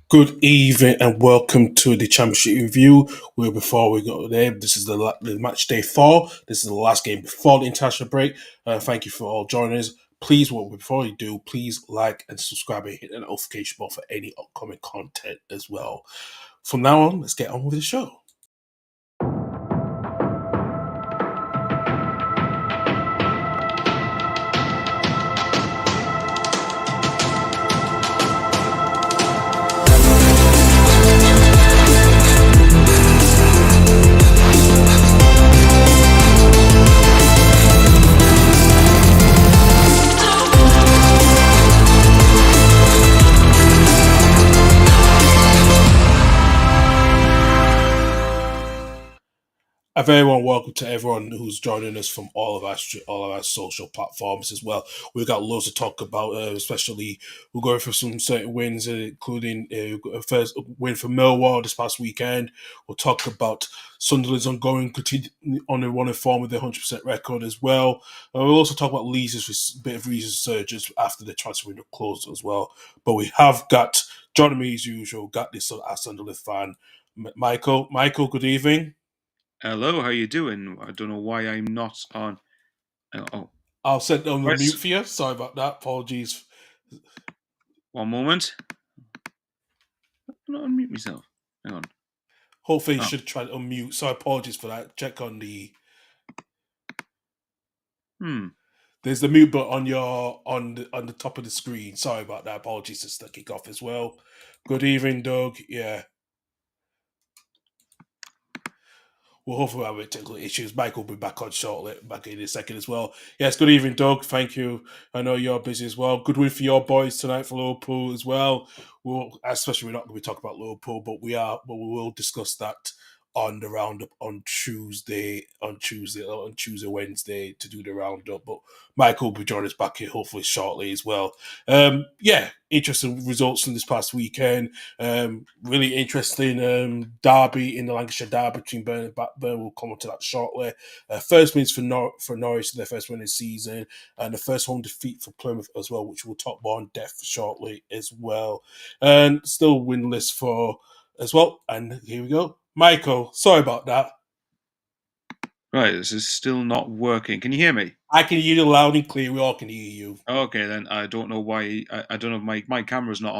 Good evening and welcome to the Championship Review. Where before we go there, this is the match day 4. This is the last game before the international break. Thank you for all joining us. Please, before you do, please like and subscribe and hit the notification bell for any upcoming content as well. From now on, let's get on with the show. A very warm welcome to everyone who's joining us from all of our social platforms as well. We've got loads to talk about, especially we're going for some certain wins, including a first win for Millwall this past weekend. We'll talk about Sunderland's ongoing on a running form with their 100% record as well. We'll also talk about Leeds' bit of resurgence after the transfer window closed as well. But we have got joining me as usual. Got this Sunderland fan, Michael. Michael, good evening. Hello, how you doing? I don't know why I'm not on. I'll set on the mute for you. Sorry about that. Apologies. One moment. I'm not unmute myself. Hang on. Hopefully you should try to unmute. So apologies for that. Check on the. There's the mute button on the top of the screen. Sorry about that. Apologies to kick off as well. Good evening, Doug. Yeah. We'll hopefully have technical issues. Mike will be back on shortly, back in a second as well. Yes, good evening, Doug. Thank you. I know you're busy as well. Good win for your boys tonight for Liverpool as well. Especially we're not going to be talking about Liverpool, but we will discuss that on the roundup on Tuesday, Wednesday to do the roundup. But Michael will be joining us back here hopefully shortly as well. Interesting results from this past weekend. Really interesting derby in the Lancashire derby between Burn and Blackburn. We'll come on to that shortly. First wins for Norwich, their first win this season, and the first home defeat for Plymouth as well, which we'll talk more on depth shortly as well. And still winless for as well. And here we go. Michael, sorry about that. Right, this is still not working. Can you hear me? I can hear you loud and clear. We all can hear you. Okay, then I don't know why. I don't know if my camera's not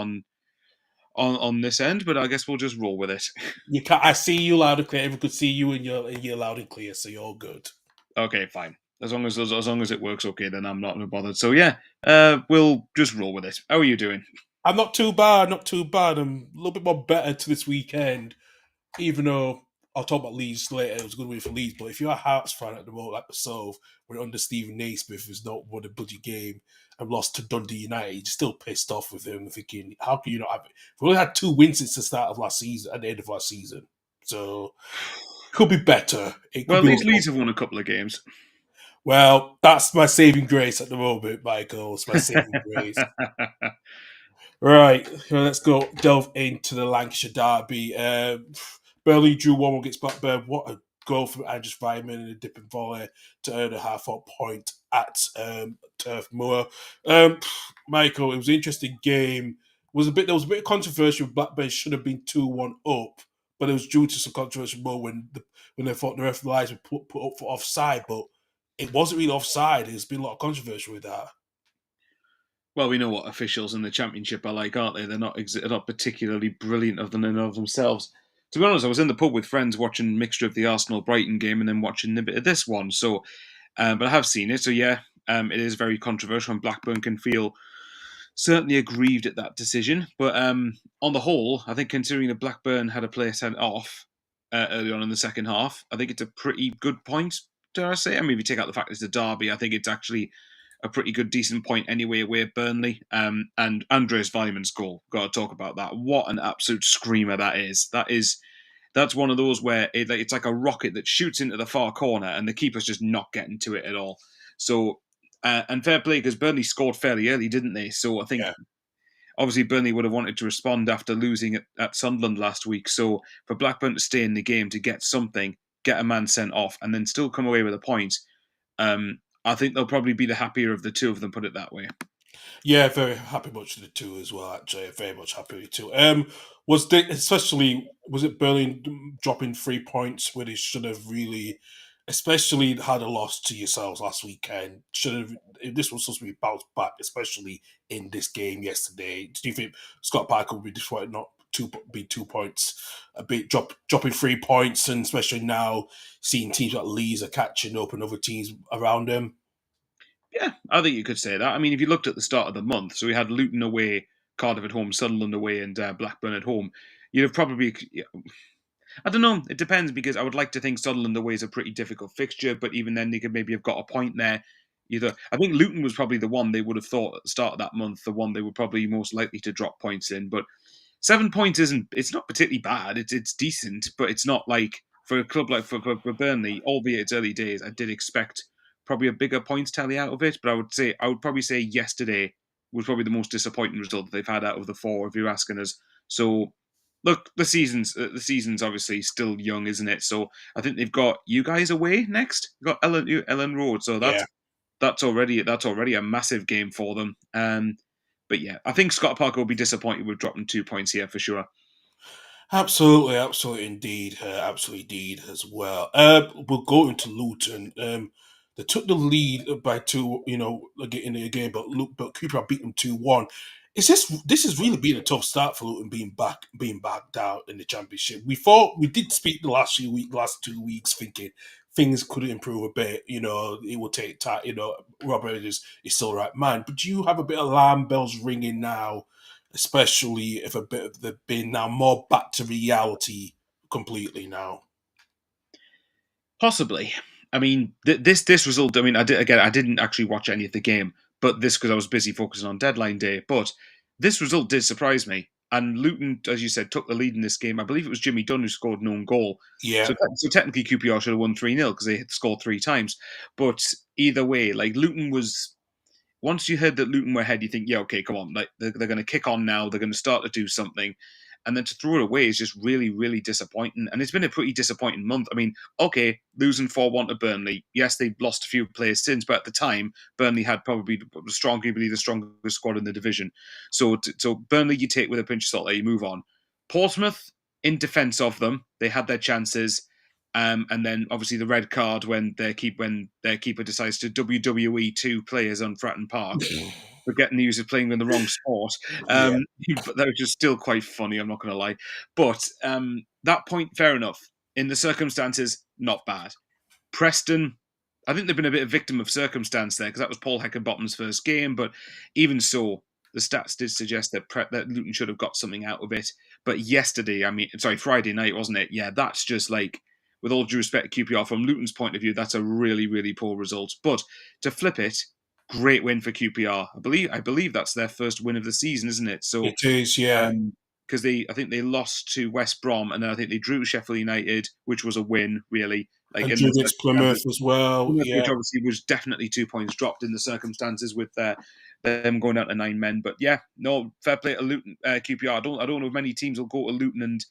on this end, but I guess we'll just roll with it. You can I see you loud and clear. Everyone could see you and you're loud and clear, so you're all good. Okay, fine. As long as it works okay, then I'm not bothered. So yeah, we'll just roll with it. How are you doing? I'm not too bad. I'm a little bit more better to this weekend, even though I'll talk about Leeds later. It was a good win for Leeds, but if you're a Hearts fan at the moment, like myself, we're under Stephen Naismith, who's not won a bloody game and lost to Dundee United, you're still pissed off with him, thinking, how can you not have it? We only had 2 wins since the start of last season, at the end of last season. So, could be better. Well, at least Leeds have won a couple of games. Well, that's my saving grace at the moment, Michael. It's my saving grace. Right, let's go delve into the Lancashire derby. Burnley drew 1-1 against Blackburn. What a goal from Andrew Vyman and a dipping volley to earn a half-out point at Turf Moor. Michael, it was an interesting game. There was a bit of controversy. Blackburn should have been 2-1 up, but it was due to some controversial moment when they thought the referees were put up for offside, but it wasn't really offside. There's been a lot of controversy with that. Well, we know what officials in the Championship are like, aren't they? They're not particularly brilliant of themselves. To be honest, I was in the pub with friends watching a mixture of the Arsenal-Brighton game and then watching a bit of this one. So, but I have seen it. So yeah, it is very controversial, and Blackburn can feel certainly aggrieved at that decision. But on the whole, I think considering that Blackburn had a player sent off early on in the second half, I think it's a pretty good point, dare I say. I mean, if you take out the fact it's a derby, I think it's actually a pretty good, decent point anyway away at Burnley. And Andreas Weiman's goal, got to talk about that. What an absolute screamer that is. That's one of those where it's like a rocket that shoots into the far corner and the keeper's just not getting to it at all. So, and fair play, because Burnley scored fairly early, didn't they? So I think obviously Burnley would have wanted to respond after losing at Sunderland last week. So for Blackburn to stay in the game, to get something, get a man sent off, and then still come away with a point, I think they'll probably be the happier of the two of them, put it that way. Yeah, very happy much with the two as well. Actually, very much happy with the two. Was it Berlin dropping 3 points where they should have really, especially had a loss to yourselves last weekend? Should have. If this was supposed to be bounced back, especially in this game yesterday. Do you think Scott Parker would be disappointed not two be 2 points, a bit dropping 3 points, and especially now seeing teams like Leeds are catching up and other teams around them? Yeah, I think you could say that. I mean, if you looked at the start of the month, so we had Luton away, Cardiff at home, Sunderland away, and Blackburn at home. You'd have probably, yeah, I don't know. It depends because I would like to think Sunderland away is a pretty difficult fixture, but even then they could maybe have got a point there. Either I think Luton was probably the one they would have thought at the start of that month, the one they were probably most likely to drop points in. But 7 points isn't. It's not particularly bad. It's decent, but it's not like for a club like for Burnley, albeit it's early days. I did expect probably a bigger points tally out of it, but I would probably say yesterday was probably the most disappointing result that they've had out of the four. If you're asking us, so look, the season's obviously still young, isn't it? So I think they've got you guys away next. You've got Ellen Road, so Yeah. that's already a massive game for them. But yeah, I think Scott Parker will be disappointed with dropping 2 points here for sure. Absolutely, absolutely, indeed, absolutely, indeed, as well. We'll go into Luton. They took the lead by two, in the game, but Cooper beat them 2-1. This has really been a tough start for Luton being back down in the championship. We did speak the last 2 weeks, thinking things could improve a bit. It will take time. Robert is still the right man, but do you have a bit of alarm bells ringing now? Especially if a bit of the been now more back to reality completely now. Possibly. I mean, this result. I mean, I didn't actually watch any of the game, but this because I was busy focusing on deadline day. But this result did surprise me. And Luton, as you said, took the lead in this game. I believe it was Jimmy Dunn who scored an own goal. Yeah, So technically, QPR should have won 3-0 because they had scored three times. But either way, like Luton was once you heard that Luton were ahead, you think, yeah, okay, come on, like they're going to kick on now. They're going to start to do something, and then to throw it away is just really, really disappointing. And it's been a pretty disappointing month. I mean, okay, losing 4-1 to Burnley. Yes, they've lost a few players since, but at the time, Burnley had probably the strongest squad in the division. So Burnley, you take with a pinch of salt. There, you move on. Portsmouth, in defence of them, they had their chances. And then obviously the red card when their keeper decides to WWE two players on Fratton Park for getting the use of playing in the wrong sport. yeah. But that was just still quite funny. I'm not going to lie. But that point, fair enough. In the circumstances, not bad. Preston, I think they've been a bit of victim of circumstance there because that was Paul Heckingbottom's first game. But even so, the stats did suggest that Luton should have got something out of it. But yesterday, I mean, sorry, Friday night, wasn't it? Yeah, that's just like, with all due respect, QPR from Luton's point of view, that's a really, really poor result. But to flip it, great win for QPR. I believe that's their first win of the season, isn't it? So It is, yeah. because I think they lost to West Brom, and then I think they drew Sheffield United, which was a win, really. Like And in the Judith's Plymouth circumstances, as well, which yeah. obviously was definitely 2 points dropped in the circumstances with them going down to 9 men. But yeah, no, fair play to Luton, QPR. I don't know if many teams will go to Luton and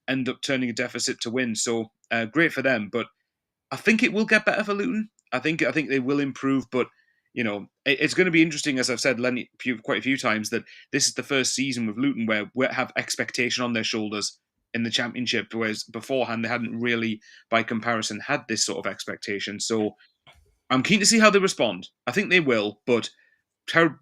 end up turning a deficit to win. So great for them, but I think it will get better for Luton. I think they will improve, but it's going to be interesting, as I've said Lenny, quite a few times, that this is the first season with Luton where we have expectation on their shoulders in the Championship, whereas beforehand they hadn't really, by comparison, had this sort of expectation. So I'm keen to see how they respond. I think they will, but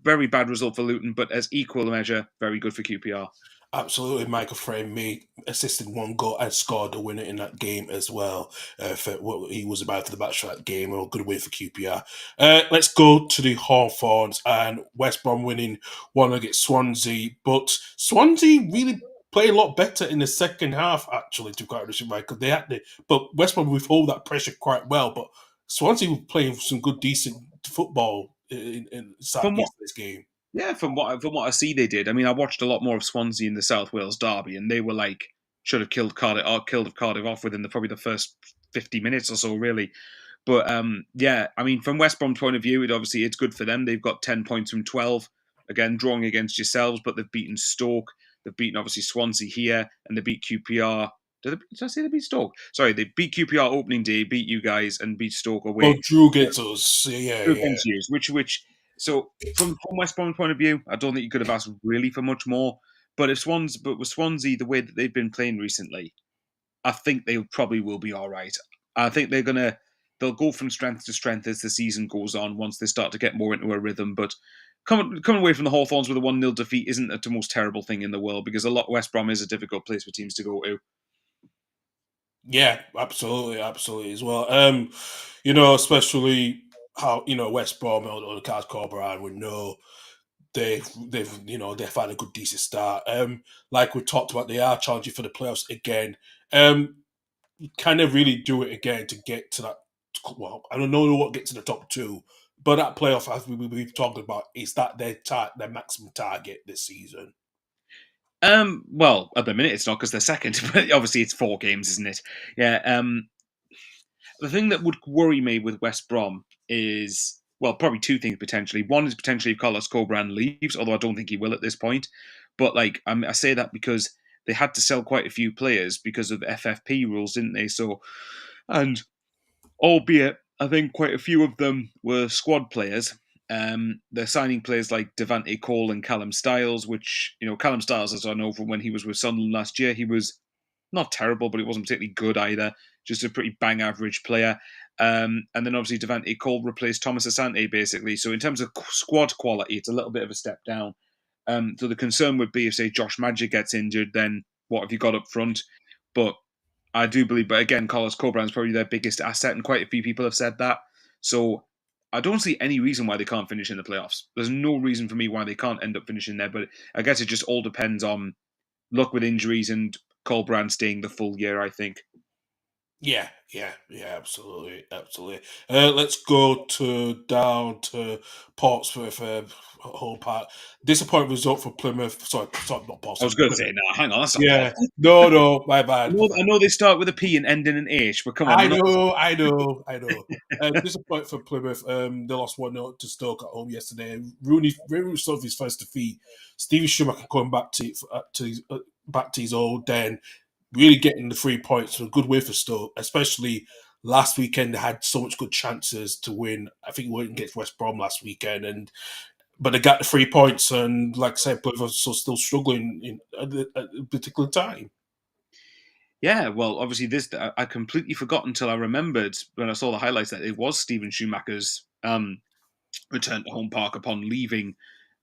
very bad result for Luton, but as equal measure, very good for QPR. Absolutely, Michael Frame made assisted one goal and scored the winner in that game as well. For what he was about to the match for that game, a good win for QPR. Let's go to the Hawthorns and West Brom winning one against Swansea, but Swansea really played a lot better in the second half. Actually, to be quite honest, Michael, they had the but West Brom withhold that pressure quite well, but Swansea were playing some good, decent football in From what yesterday's game. Yeah, from what I see, they did. I mean, I watched a lot more of Swansea in the South Wales derby, and they were like should have killed Cardiff off within probably the first 50 minutes or so, really. But yeah, I mean, from West Brom's point of view, it's good for them. They've got 10 points from 12. Again, drawing against yourselves, but they've beaten Stoke. They've beaten obviously Swansea here, and they beat QPR. Did I say they beat Stoke? Sorry, they beat QPR opening day, beat you guys, and beat Stoke Well, away Drew gets us. Yeah, two yeah. against you, which So from West Brom's point of view, I don't think you could have asked really for much more. But with Swansea, the way that they've been playing recently, I think they probably will be all right. I think they'll go from strength to strength as the season goes on once they start to get more into a rhythm. But coming away from the Hawthorns with a 1-0 defeat isn't the most terrible thing in the world, because a lot West Brom is a difficult place for teams to go to. Yeah, absolutely, absolutely as well. Especially how West Brom or the Cars Corporate we know they've had a good decent start. Like we talked about, they are challenging for the playoffs again. Can they really do it again to get to that? Well, I don't know what get to the top two, but that playoff, as we've talked about, is that their maximum target this season? Well, at the minute it's not because they're second, but obviously it's 4 games, isn't it? Yeah. The thing that would worry me with West Brom is, well, probably two things potentially. One is potentially if Carlos Corberán leaves, although I don't think he will at this point. But I say that because they had to sell quite a few players because of FFP rules, didn't they? So, and albeit I think quite a few of them were squad players. They're signing players like Devante Cole and Callum Styles, which, Callum Styles, as I know from when he was with Sunderland last year, he was not terrible, but he wasn't particularly good either. Just a pretty bang average player. And then obviously Devante Cole replaced Thomas Asante, basically. So in terms of squad quality, it's a little bit of a step down. So the concern would be if, say, Josh Magic gets injured, then what have you got up front? But I do believe, but again, Carlos Corberán is probably their biggest asset, and quite a few people have said that. So I don't see any reason why they can't finish in the playoffs. There's no reason for me why they can't end up finishing there, but I guess it just all depends on luck with injuries and Corberán staying the full year, I think. Yeah, absolutely, absolutely. Let's go down to Portsmouth, whole part. Disappointing result for Plymouth. Sorry, not I was Portsmouth. going to say, Plymouth. no, hang on, that's not fair. Yeah, no, my I bad, my know, bad. I know they start with a P and end in an H, but come on, I they're not. know, I know, I know. Disappointed for Plymouth. They lost 1-0 to Stoke at home yesterday. Rooney suffered his first defeat. Stevie Schumacher coming back to his old den, really getting the 3 points. A good win for Stoke, especially last weekend. They had so much good chances to win. I think we went against West Brom last weekend, but they got the 3 points. And like I said, Plymouth are still struggling at a particular time. Yeah, well, obviously I completely forgot until I remembered when I saw the highlights that it was Steven Schumacher's return to home park upon leaving,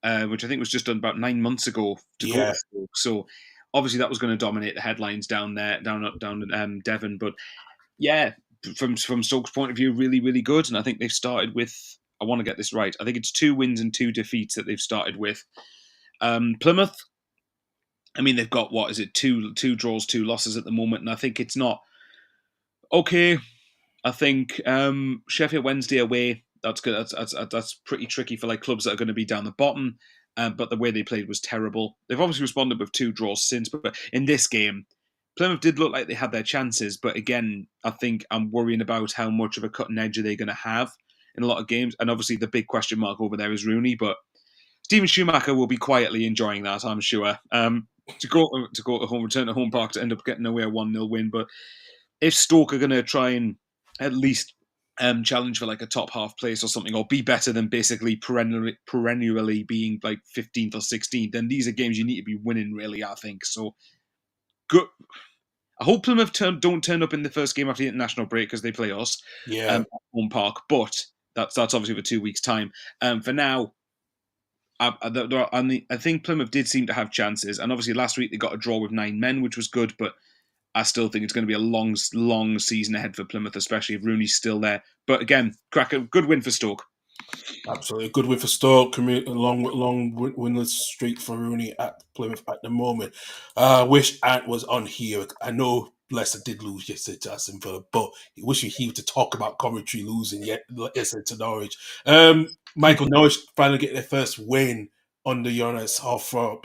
which I think was just done about 9 months ago to go to Yeah, Stoke. So obviously that was going to dominate the headlines down there, down in Devon. But yeah, from Stoke's point of view, really, really good. And I think they've started with. I want to get this right. I think it's 2 wins and 2 defeats that they've started with. Plymouth. I mean, they've got what is it? Two draws, 2 losses at the moment, and I think it's not okay. I think Sheffield Wednesday away. That's good. That's pretty tricky for like clubs that are going to be down the bottom. But the way they played was terrible. They've obviously responded with 2 draws since, but in this game, Plymouth did look like they had their chances. But again, I think I'm worrying about how much of a cutting edge are they going to have in a lot of games. And obviously, the big question mark over there is Rooney. But Steven Schumacher will be quietly enjoying that, I'm sure. To go to home, return to home park to end up getting away a 1-0 win. But if Stoke are going to try and at least challenge for like a top half place or something, or be better than basically perennially being like 15th or 16th, then these are games you need to be winning, really, I think. So good. I hope Plymouth don't turn up in the first game after the international break because they play us yeah. at home park, but that's obviously for 2 weeks' time. For now, I think Plymouth did seem to have chances, and obviously last week they got a draw with 9 men, which was good, but I still think it's going to be a long, long season ahead for Plymouth, especially if Rooney's still there. But again, cracker, good win for Stoke. Absolutely. Good win for Stoke. Long winless streak for Rooney at Plymouth at the moment. I wish Ant was on here. I know Leicester did lose yesterday to Aston Villa, but I wish he to talk about Coventry losing yesterday to Norwich. Michael Norwich finally get their first win under Jonas Hofrop.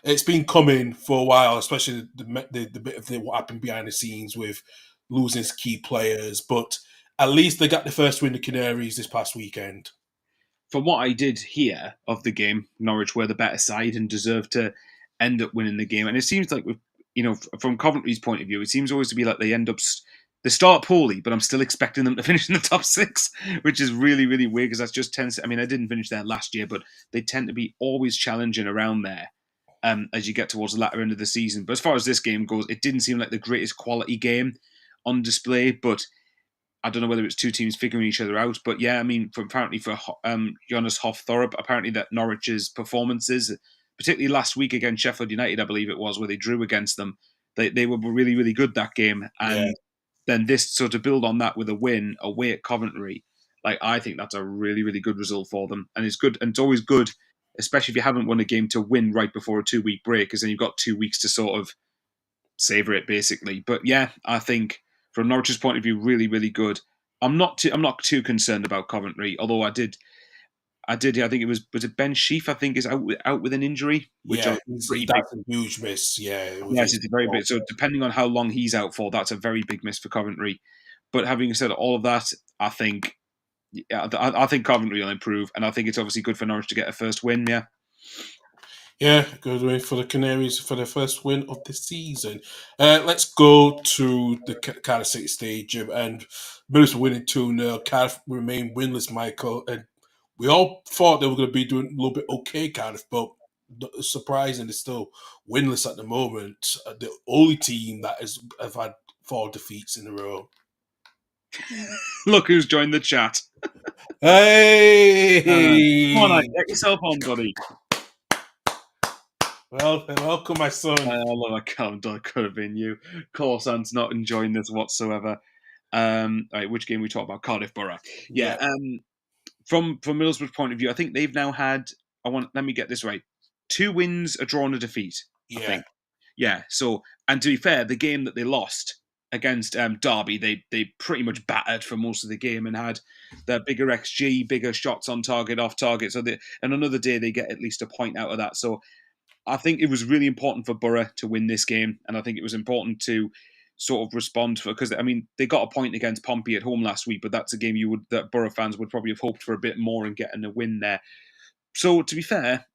It's been coming for a while, especially the bit of what happened behind the scenes with losing key players. But at least they got the first win, the Canaries, this past weekend. From what I did hear of the game, Norwich were the better side and deserved to end up winning the game. And it seems like, from Coventry's point of view, it seems always to be like they end up they start poorly, but I'm still expecting them to finish in the top 6, which is really, really weird because that's just tends. I mean, I didn't finish there last year, but they tend to be always challenging around there as you get towards the latter end of the season. But as far as this game goes, it didn't seem like the greatest quality game on display, but I don't know whether it's two teams figuring each other out. But yeah, I mean, apparently for Jonas Hoff-Thorup, apparently that Norwich's performances, particularly last week against Sheffield United, I believe it was, where they drew against them, they were really, really good that game. Yeah. And then this, so to build on that with a win away at Coventry, like I think that's a really, really good result for them. And it's good, and it's always good, especially if you haven't won a game, to win right before a 2-week break, because then you've got 2 weeks to sort of savor it, basically. But yeah, I think from Norwich's point of view, really, really good. I'm not too concerned about Coventry, although I did. I think was it Ben Sheaf? I think is out with an injury, which Yeah, is pretty big. that's a huge miss. Yeah, with Yes, his it's a very big. So depending on how long he's out for, that's a very big miss for Coventry. But having said all of that, I think I think Coventry will improve, and I think it's obviously good for Norwich to get a first win. Yeah. Yeah, good win for the Canaries for their first win of the season. Let's go to the Cardiff City Stadium, and Middlesbrough winning 2-0. Cardiff remain winless, Michael, and we all thought they were going to be doing a little bit okay, Cardiff, but surprising, they're still winless at the moment. The only team that have had 4 defeats in a row. Look who's joined the chat. Hey! Come on, get yourself on, buddy. Well, welcome, my son. Although I can't, that could have been you. Corsan's not enjoying this whatsoever. Right, which game we talk about? Cardiff Borough. Yeah. From Middlesbrough's point of view, I think they've now had. Let me get this right. 2 wins, a draw, and a defeat. I think. Yeah. So, and to be fair, the game that they lost against Derby, they pretty much battered for most of the game and had their bigger XG, bigger shots on target, off target. So, and another day they get at least a point out of that. So, I think it was really important for Borough to win this game, and I think it was important to sort of respond for, because I mean they got a point against Pompey at home last week, but that's a game that Borough fans would probably have hoped for a bit more and getting a win there. So to be fair,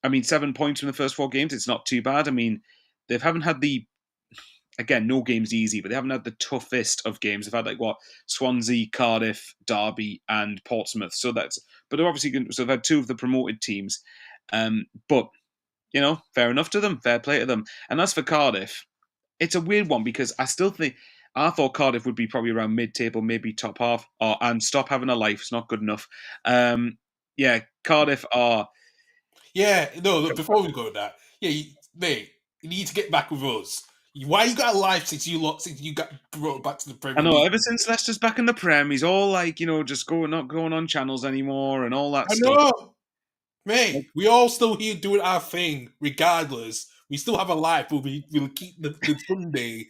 I mean 7 points from the first 4 games, it's not too bad. I mean they haven't had no game's easy, but they haven't had the toughest of games. They've had Swansea, Cardiff, Derby, and Portsmouth. So but they're obviously they've had 2 of the promoted teams, but. Fair enough to them. Fair play to them. And as for Cardiff, it's a weird one because I thought Cardiff would be probably around mid-table, maybe top half, and stop having a life. It's not good enough. Cardiff are. Yeah, no. Before we go with that, mate, you need to get back with us. Why you got a life since you got brought back to the Premier I know. League? Ever since Leicester's back in the Prem, he's all just not going on channels anymore and all that I stuff. know, mate. We all still here doing our thing, regardless. We still have a life, but we'll keep the Sunday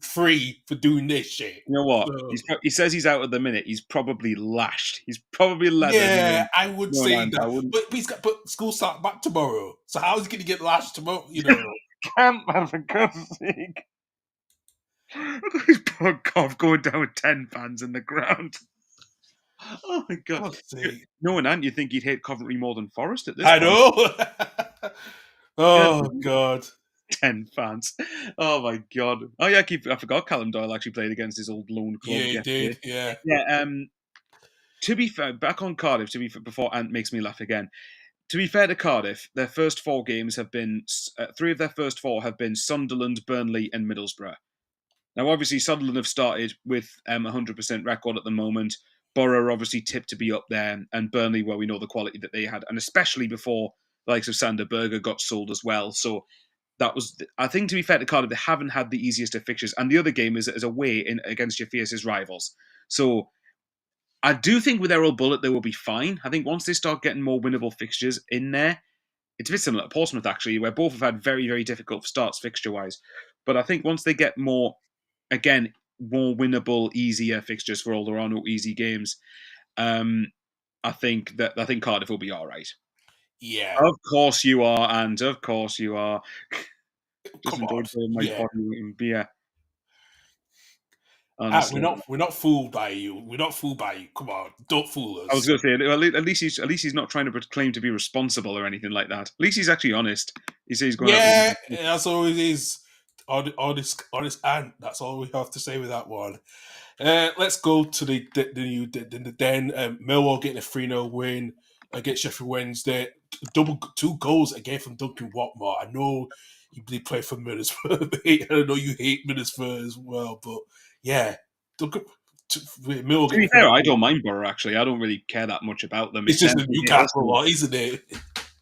free for doing this shit. You know what? So, He says he's out at the minute. He's probably lashed. He's probably leathered. yeah, I would say I that. wouldn't. But school start back tomorrow. So how is he going to get lashed tomorrow? Can't, man, for God's sake. Look at his poor cough going down with 10 fans in the ground. Oh my God. Knowing that, you'd think he'd hate Coventry more than Forest at this point. I know. Oh, God. 10 fans. Oh my God. Oh yeah, I forgot Callum Doyle actually played against his old loan club. Yeah, he did. Yeah. Yeah. To be fair, back on Cardiff, before Ant makes me laugh again. To be fair to Cardiff, their first 4 games have been 3 of their first 4 have been Sunderland, Burnley, and Middlesbrough. Now, obviously, Sunderland have started with 100% record at the moment. Borough are obviously tipped to be up there, and Burnley, well, we know the quality that they had, and especially before the likes of Sander Berger got sold as well. So that was, I think, to be fair to Cardiff, they haven't had the easiest of fixtures, and the other game is away against your fiercest rivals. So I do think with Errol Bullitt, they will be fine. I think once they start getting more winnable fixtures in there, it's a bit similar to Portsmouth, actually, where both have had very, very difficult starts fixture-wise. But I think once they get more winnable, easier fixtures, for all there are no easy games, I think Cardiff will be all right. Yeah. Of course you are, and of course you are. Just Come on. my body in beer. Honestly. We're not fooled by you. We're not fooled by you. Come on, don't fool us. I was going to say, well, at least he's not trying to claim to be responsible or anything like that. At least he's actually honest. He says he's going. Yeah, that's always is. honest, and that's all we have to say with that one. Let's go to the den. Millwall getting a 3-0 win against Sheffield Wednesday. Double two goals again from Duncan Watmore. I know he did play for Middlesbrough. I know you hate Middlesbrough as well, but yeah, Duncan, Millwall To getting be a fair, 3-0 I win. don't mind Borough, actually. I don't really care that much about them. It's It just tends the to hate us Newcastle more. one, isn't it?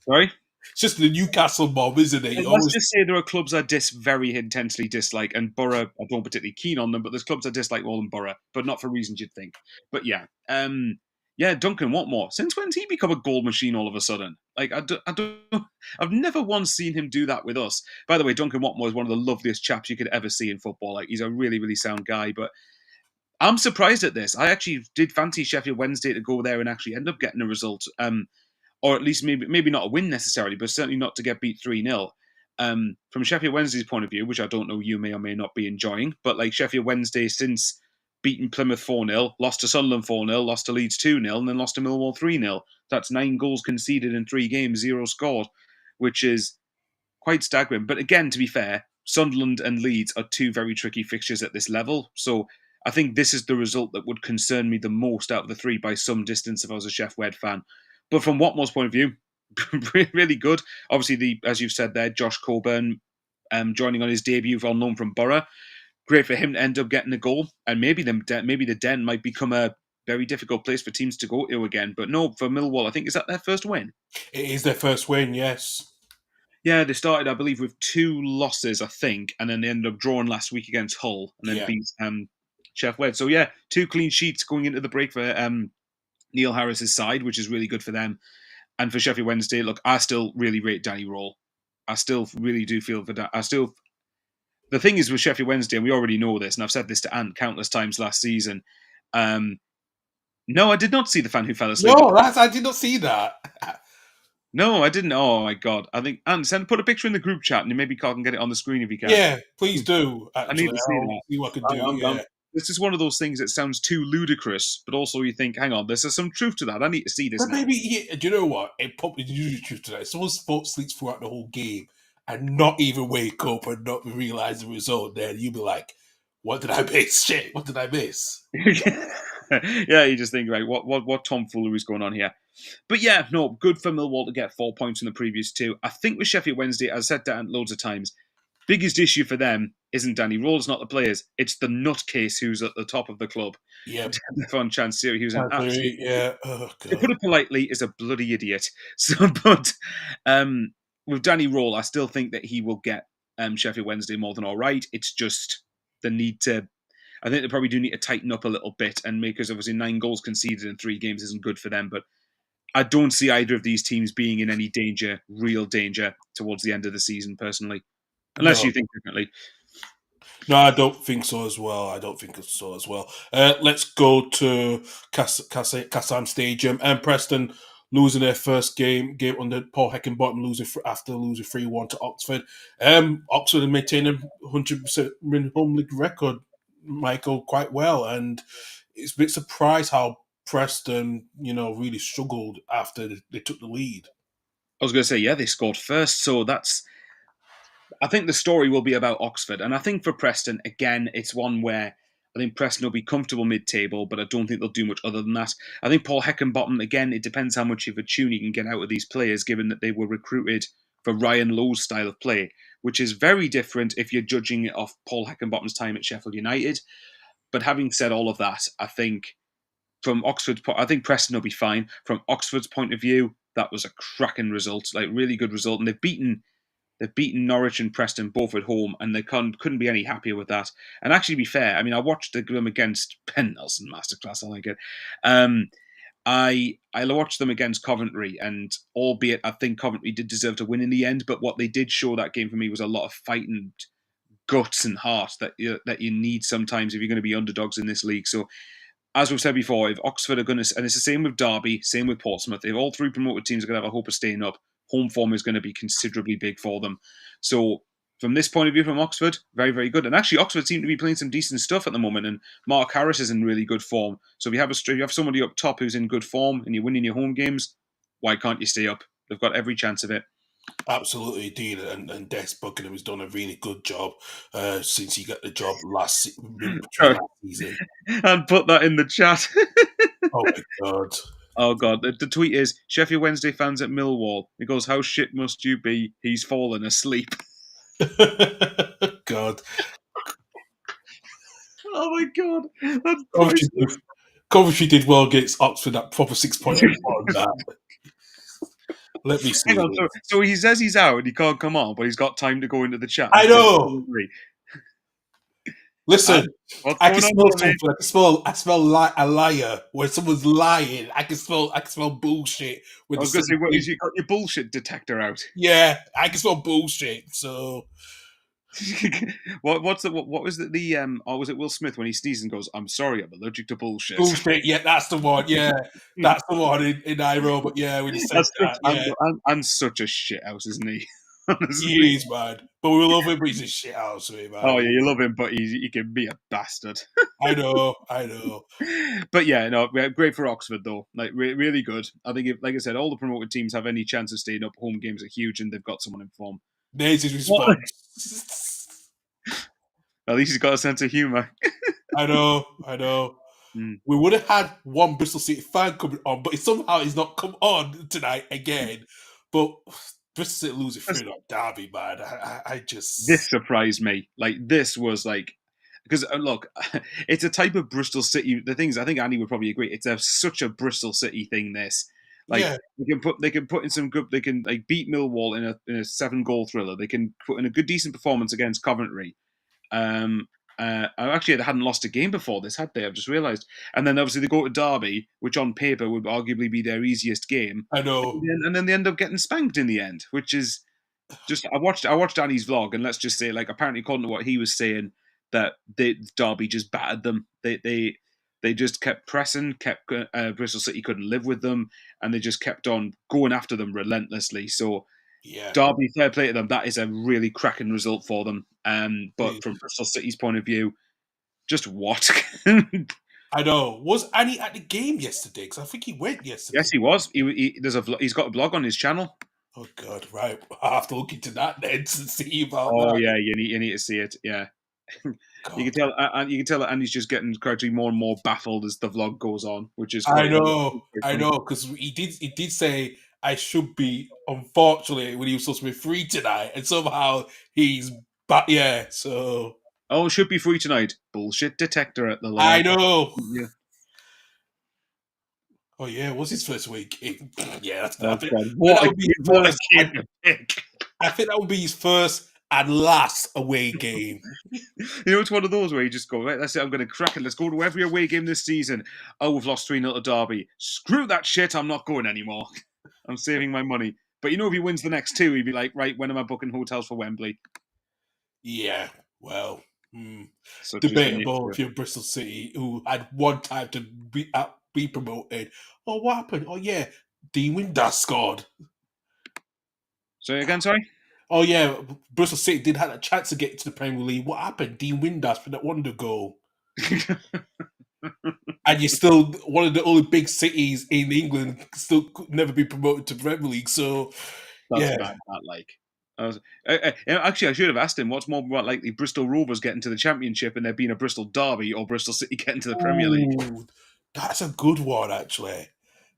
Sorry? It's just the Newcastle mob, isn't it? You Let's always just say there are clubs I very intensely dislike, and Borough, I don't particularly keen on them, but there's clubs I dislike more than Borough, but not for reasons you'd think. But yeah, Duncan Watmore. Since when's he become a goal machine all of a sudden? Like, I don't, I've never once seen him do that with us. By the way, Duncan Watmore is one of the loveliest chaps you could ever see in football. Like, he's a really, really sound guy, but I'm surprised at this. I actually did fancy Sheffield Wednesday to go there and actually end up getting a result. Or at least maybe not a win necessarily, but certainly not to get beat 3-0. From Sheffield Wednesday's point of view, which I don't know you may or may not be enjoying, but like Sheffield Wednesday since beating Plymouth 4-0, lost to Sunderland 4-0, lost to Leeds 2-0, and then lost to Millwall 3-0. That's 9 goals conceded in 3 games, 0 scored, which is quite staggering. But again, to be fair, Sunderland and Leeds are 2 very tricky fixtures at this level. So I think this is the result that would concern me the most out of the 3 by some distance if I was a Chef Wed fan. But from Watmore's point of view, really good. Obviously, as you've said there, Josh Coburn joining on his debut, well known from Borough. Great for him to end up getting a goal, and maybe the Den might become a very difficult place for teams to go to again. But no, for Millwall, I think is that their first win. it is their first win. Yes, Yeah, they started, I believe, with 2 losses, I think, and then they ended up drawing last week against Hull, and then yeah. beat Chef Wed. So yeah, 2 clean sheets going into the break for Neil Harris's side, which is really good for them. And for Sheffield Wednesday, look, I still really rate Danny Roll. I still really do feel for that. The thing is with Sheffield Wednesday, and we already know this, and I've said this to Ant countless times last season. Um, no, I did not see the fan who fell asleep. No, I did not see that. No, I didn't. Oh my god! I think Ant, put a picture in the group chat, and maybe Carl can get it on the screen if you can. Yeah, please do. I need Actually, to see I'll that. see what I can do. Yeah. This is one of those things that sounds too ludicrous, but also you think, hang on, there's some truth to that. I need to see this But now. maybe, yeah, do you know what? It probably usually truth today. Someone sleeps throughout the whole game and not even wake up and not realize the result. Then you'd be like, "What did I miss? Shit! What did I miss?" Yeah, you just think, right, what tomfoolery is going on here? But yeah, no, good for Millwall to get 4 points in the previous 2. I think with Sheffield Wednesday, as I said that loads of times, biggest issue for them isn't Danny Rose, not the players. It's the nutcase who's at the top of the club. Yeah, Stefan Chansiri, who's an absolute, yeah. Oh to god. put it politely, is a bloody idiot. So, but with Danny Roll, I still think that he will get Sheffield Wednesday more than all right. It's just the need to. I think they probably do need to tighten up a little bit and make us obviously 9 goals conceded in 3 games isn't good for them. But I don't see either of these teams being in any danger, real danger, towards the end of the season. Personally, unless No, you think differently. no, I don't think so as well. I don't think so as well. Let's go to Kassam Stadium and Preston losing their first game under Paul Heckingbottom, after losing 3-1 to Oxford. Oxford are maintaining 100% home league record, Michael, quite well, and it's a bit surprised how Preston, really struggled after they took the lead. I was going to say, yeah, they scored first, so that's. I think the story will be about Oxford, and I think for Preston, again, it's one where I think Preston will be comfortable mid-table, but I don't think they'll do much other than that. I think Paul Heckingbottom, again, it depends how much of a tune he can get out of these players, given that they were recruited for Ryan Lowe's style of play, which is very different if you're judging it off Paul Heckingbottom's time at Sheffield United. But having said all of that, I think from Oxford's point, I think Preston will be fine. From Oxford's point of view, that was a cracking result, like really good result, and they've beaten Norwich and Preston both at home, and they couldn't be any happier with that. And actually, be fair, I mean, I watched them against Ben Nelson masterclass. I like it. I watched them against Coventry, and albeit I think Coventry did deserve to win in the end, but what they did show that game for me was a lot of fight and guts and heart that you need sometimes if you're going to be underdogs in this league. So as we've said before, if Oxford are going to, and it's the same with Derby, same with Portsmouth, if all 3 promoted teams are going to have a hope of staying up, home form is going to be considerably big for them. So from this point of view, from Oxford, very, very good. And actually, Oxford seem to be playing some decent stuff at the moment, and Mark Harris is in really good form. So if you have somebody up top who's in good form and you're winning your home games, why can't you stay up? They've got every chance of it. Absolutely, indeed, and Des Buckingham has done a really good job since he got the job between Sorry, last season. and put that in the chat. Oh my god, Oh god, the tweet is Sheffield Wednesday fans at Millwall. He goes, "How shit must you be? He's fallen asleep." God. Oh my god, that's Coventry priceless. did, Coventry did well against Oxford. That proper 6 point on that. Let me Hang see on, so, this. so he says he's out and he can't come on, but he's got time to go into the chat I and say, know. Listen, and what's I can going on, smell Tony? something. I smell a liar when someone's lying. I can smell bullshit when I they was going say to say, what things. is you got your bullshit detector out? Yeah, I can smell bullshit. So What was the or was it Will Smith when he sneezes and goes, "I'm sorry, I'm allergic to bullshit." bullshit. Yeah, that's the one. Yeah, that's the one in Iroh. But yeah, when he said That's such that, yeah, and such a shit house, isn't he? Honestly. he is man. But we love him. But he's a shit house to me, Oh man. yeah, you love him, but he can be a bastard. I know. I know. But yeah, no, great for Oxford though. Like really good. I think, if, like I said, all the promoted teams have any chance of staying up. Home games are huge, and they've got someone in form. There's his What? response. At least he's got a sense of humour. I know. I know. Mm. We would have had one Bristol City fan coming on, but somehow he's not come on tonight again. But Bristol City losing 3-0 Derby, man. I This just. surprised me. Like this was like because look, it's a type of Bristol City. The things I think Andy would probably agree. It's such a Bristol City thing. This like Yeah, they can put in some good. They can like beat Millwall in a 7 goal thriller. They can put in a good decent performance against Coventry. Um, actually, they hadn't lost a game before this, had they? I've just realised. And then obviously they go to Derby, which on paper would arguably be their easiest game, I know. and then they end up getting spanked in the end, which is just I watched Danny's vlog, and let's just say, like, apparently according to what he was saying, that Derby just battered them. They just kept pressing, kept Bristol City couldn't live with them, and they just kept on going after them relentlessly. So Yeah. Derby, fair play to them. That is a really cracking result for them. But from Bristol City's point of view, just what? I know. Was Annie at the game yesterday? Because I think he went Yes, yesterday. he was. He's got a blog on his channel. Oh, God, right. I have to look into that then to see about Oh that. yeah, you need to see it. Yeah, you can God. tell, and you can tell that Andy's just getting gradually more and more baffled as the vlog goes on, which is I quite know. quite I funny. know. Because he did say I should be, unfortunately, when he was supposed to be free tonight. And somehow he's back. Yeah, so. Oh, it should be free tonight. Bullshit detector at the I lair. know. Yeah. Oh yeah, it was his first week. Yeah, that's. Oh I think god, that would be his what a first. game to pick. I think that would be his first and last away game. It's one of those where you just go, right, that's it, I'm going to crack it. Let's go to every away game this season. Oh, we've lost 3-0 to Derby. Screw that shit, I'm not going anymore. I'm saving my money. But if he wins the next two, he'd be like, right, when am I booking hotels for Wembley? Yeah, well, hmm, Such is the debatable nature. if you're Bristol City, who had one time to be promoted. Oh, what happened? Oh yeah, Dean Windass scored. So again, sorry? Oh yeah, Bristol City did have a chance to get into the Premier League. What happened? Dean Windass for that wonder goal. And you're still one of the only big cities in England still could never be promoted to Premier League. So That's yeah, bad, that like. Actually, I should have asked him what's more likely: Bristol Rovers getting to the Championship and there being a Bristol Derby, or Bristol City getting to the Premier League. ooh, that's a good one actually.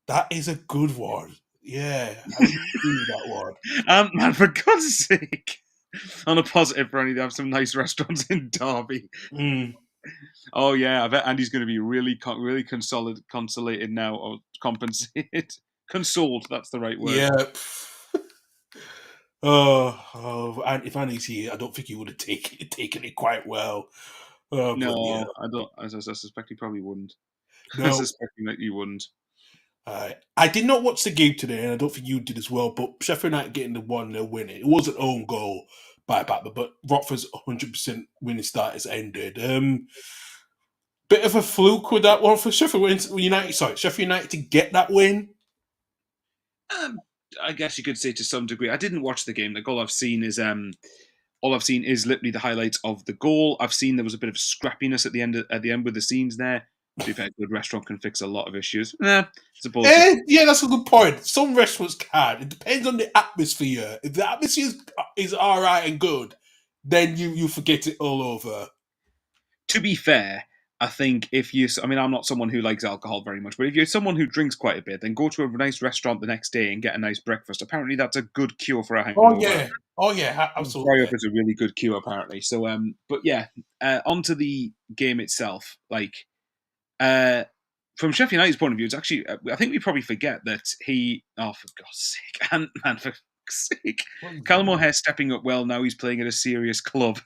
That is a good one. Yeah, I would agree with that one. Man, for God's sake! On a positive, Ronnie, they have some nice restaurants in Derby. Mm, Oh yeah, I bet Andy's going to be really consolated now, or compensated, consoled. That's the right word. yeah. And if Andy's here, I don't think he would have taken it quite well. But yeah, No, I don't. As I suspect he probably wouldn't. I no. suspect that you wouldn't. I did not watch the game today, and I don't think you did as well. But Sheffield United getting the 1-0 winning. It was an own goal by Batman, but Rockford's 100% winning start has ended. Bit of a fluke with that one for Sheffield United. Sorry, Sheffield United to get that win. Um, I guess you could say to some degree. I didn't watch the game. Like all I've seen is literally the highlights of the goal. I've seen there was a bit of scrappiness at the end with the scenes there. To be fair, a good restaurant can fix a lot of issues. I suppose it's Yeah, that's a good point. Some restaurants can. It depends on the atmosphere. If the atmosphere is all right and good, then you forget it all over. to be fair, I think if you, I mean, I'm not someone who likes alcohol very much, but if you're someone who drinks quite a bit, then go to a nice restaurant the next day and get a nice breakfast. Apparently, that's a good cure for a Oh hangover. yeah, oh yeah, Dry up absolutely. is a really good cue, apparently. So, but yeah, onto the game itself. Uh, from Sheffield United's point of view, it's actually, I think we probably forget that for God's sake, Ant Man, for God's sake, What is Callum wrong? O'Hare stepping up well now. He's playing at a serious club.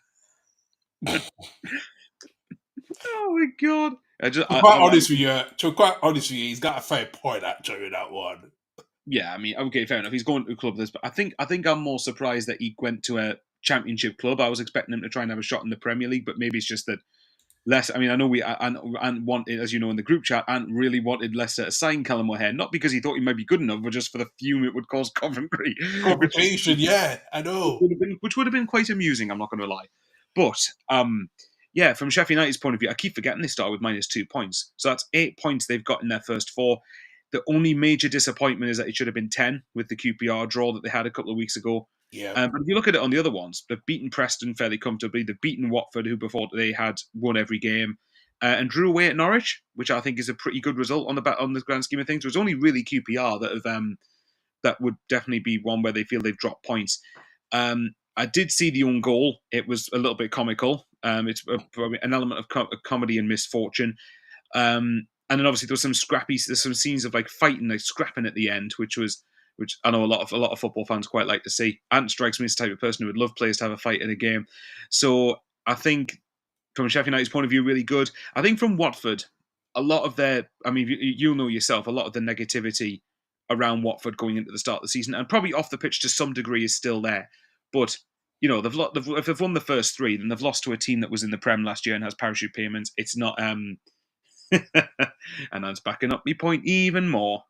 Oh my God! To be quite honest with you, he's got a fair point actually in that one. Yeah, I mean, okay, fair enough. He's going to a club this, but I think I'm more surprised that he went to a Championship club. I was expecting him to try and have a shot in the Premier League, but maybe it's just that less. I mean, I know and wanted, as you know, in the group chat, and really wanted Leicester to sign Callum O'Hare, not because he thought he might be good enough, but just for the fume it would cause Coventry, Confrontation, yeah, I know. which would have been quite amusing. I'm not going to lie, but yeah, from Sheffield United's point of view, I keep forgetting they started with -2 points, so that's 8 points they've got in their first four. The only major disappointment is that it should have been 10 with the QPR draw that they had a couple of weeks ago. Yeah, But if you look at it on the other ones, they've beaten Preston fairly comfortably. They've beaten Watford, who before they had won every game, and drew away at Norwich, which I think is a pretty good result on the grand scheme of things. So it's only really QPR that would definitely be one where they feel they've dropped points. I did see the own goal. It was a little bit comical. It's an element of comedy and misfortune. And then obviously there's some scenes of like fighting, like scrapping at the end, which I know a lot of football fans quite like to see. Ant strikes me as the type of person who would love players to have a fight in a game. So I think from Sheffield United's point of view, really good. I think from Watford, a lot of their, I mean, you know yourself, a lot of the negativity around Watford going into the start of the season, and probably off the pitch to some degree, is still there. But you know, if they've won the first three, then they've lost to a team that was in the Prem last year and has parachute payments. It's not, and that's backing up my point even more.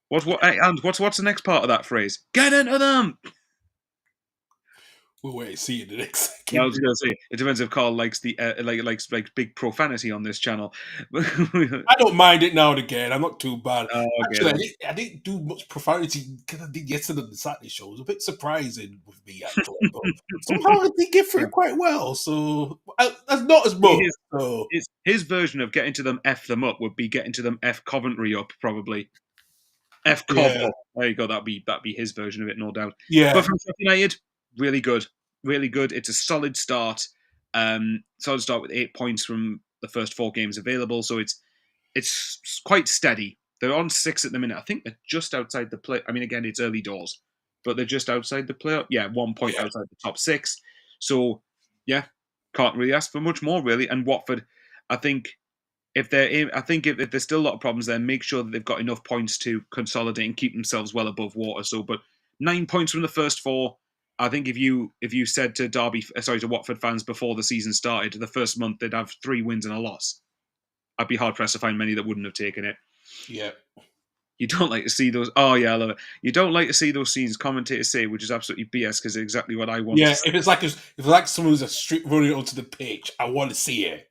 What's the next part of that phrase? Get into them. we'll wait and see in the next Yeah, I second. was going to say it depends if Carl likes the likes big profanity on this channel. I don't mind it now and again. I'm not too bad. Okay, Actually, then. I didn't do much profanity because I did yesterday on the Saturday show. It was a bit surprising with me actually, but somehow I did get through Yeah. it quite well. So that's not as much. His, So his version of getting to them F them up would be getting to them F Coventry up, probably. F Cob yeah, up. There you go. That'd be his version of it, no doubt. But yeah, from Sheffield United, really good, really good. It's a solid start. Solid start with 8 points from the first four games available. So it's quite steady. They're on 6 at the minute. I think they're just outside the play. I mean, again, it's early doors, but they're just outside the play. Yeah, 1 point yeah, outside the top 6. So yeah, can't really ask for much more, really. And Watford, I think if there's still a lot of problems there, make sure that they've got enough points to consolidate and keep themselves well above water. So, but 9 points from the first four. I think if you said to Watford fans before the season started, the first month they'd have 3 wins and a loss. I'd be hard pressed to find many that wouldn't have taken it. yeah, You don't like to see those. Oh yeah, I love it. You don't like to see those scenes commentators say, which is absolutely BS because it's exactly what I want to yeah. see. If it's like someone who's a street running onto the pitch, I want to see it.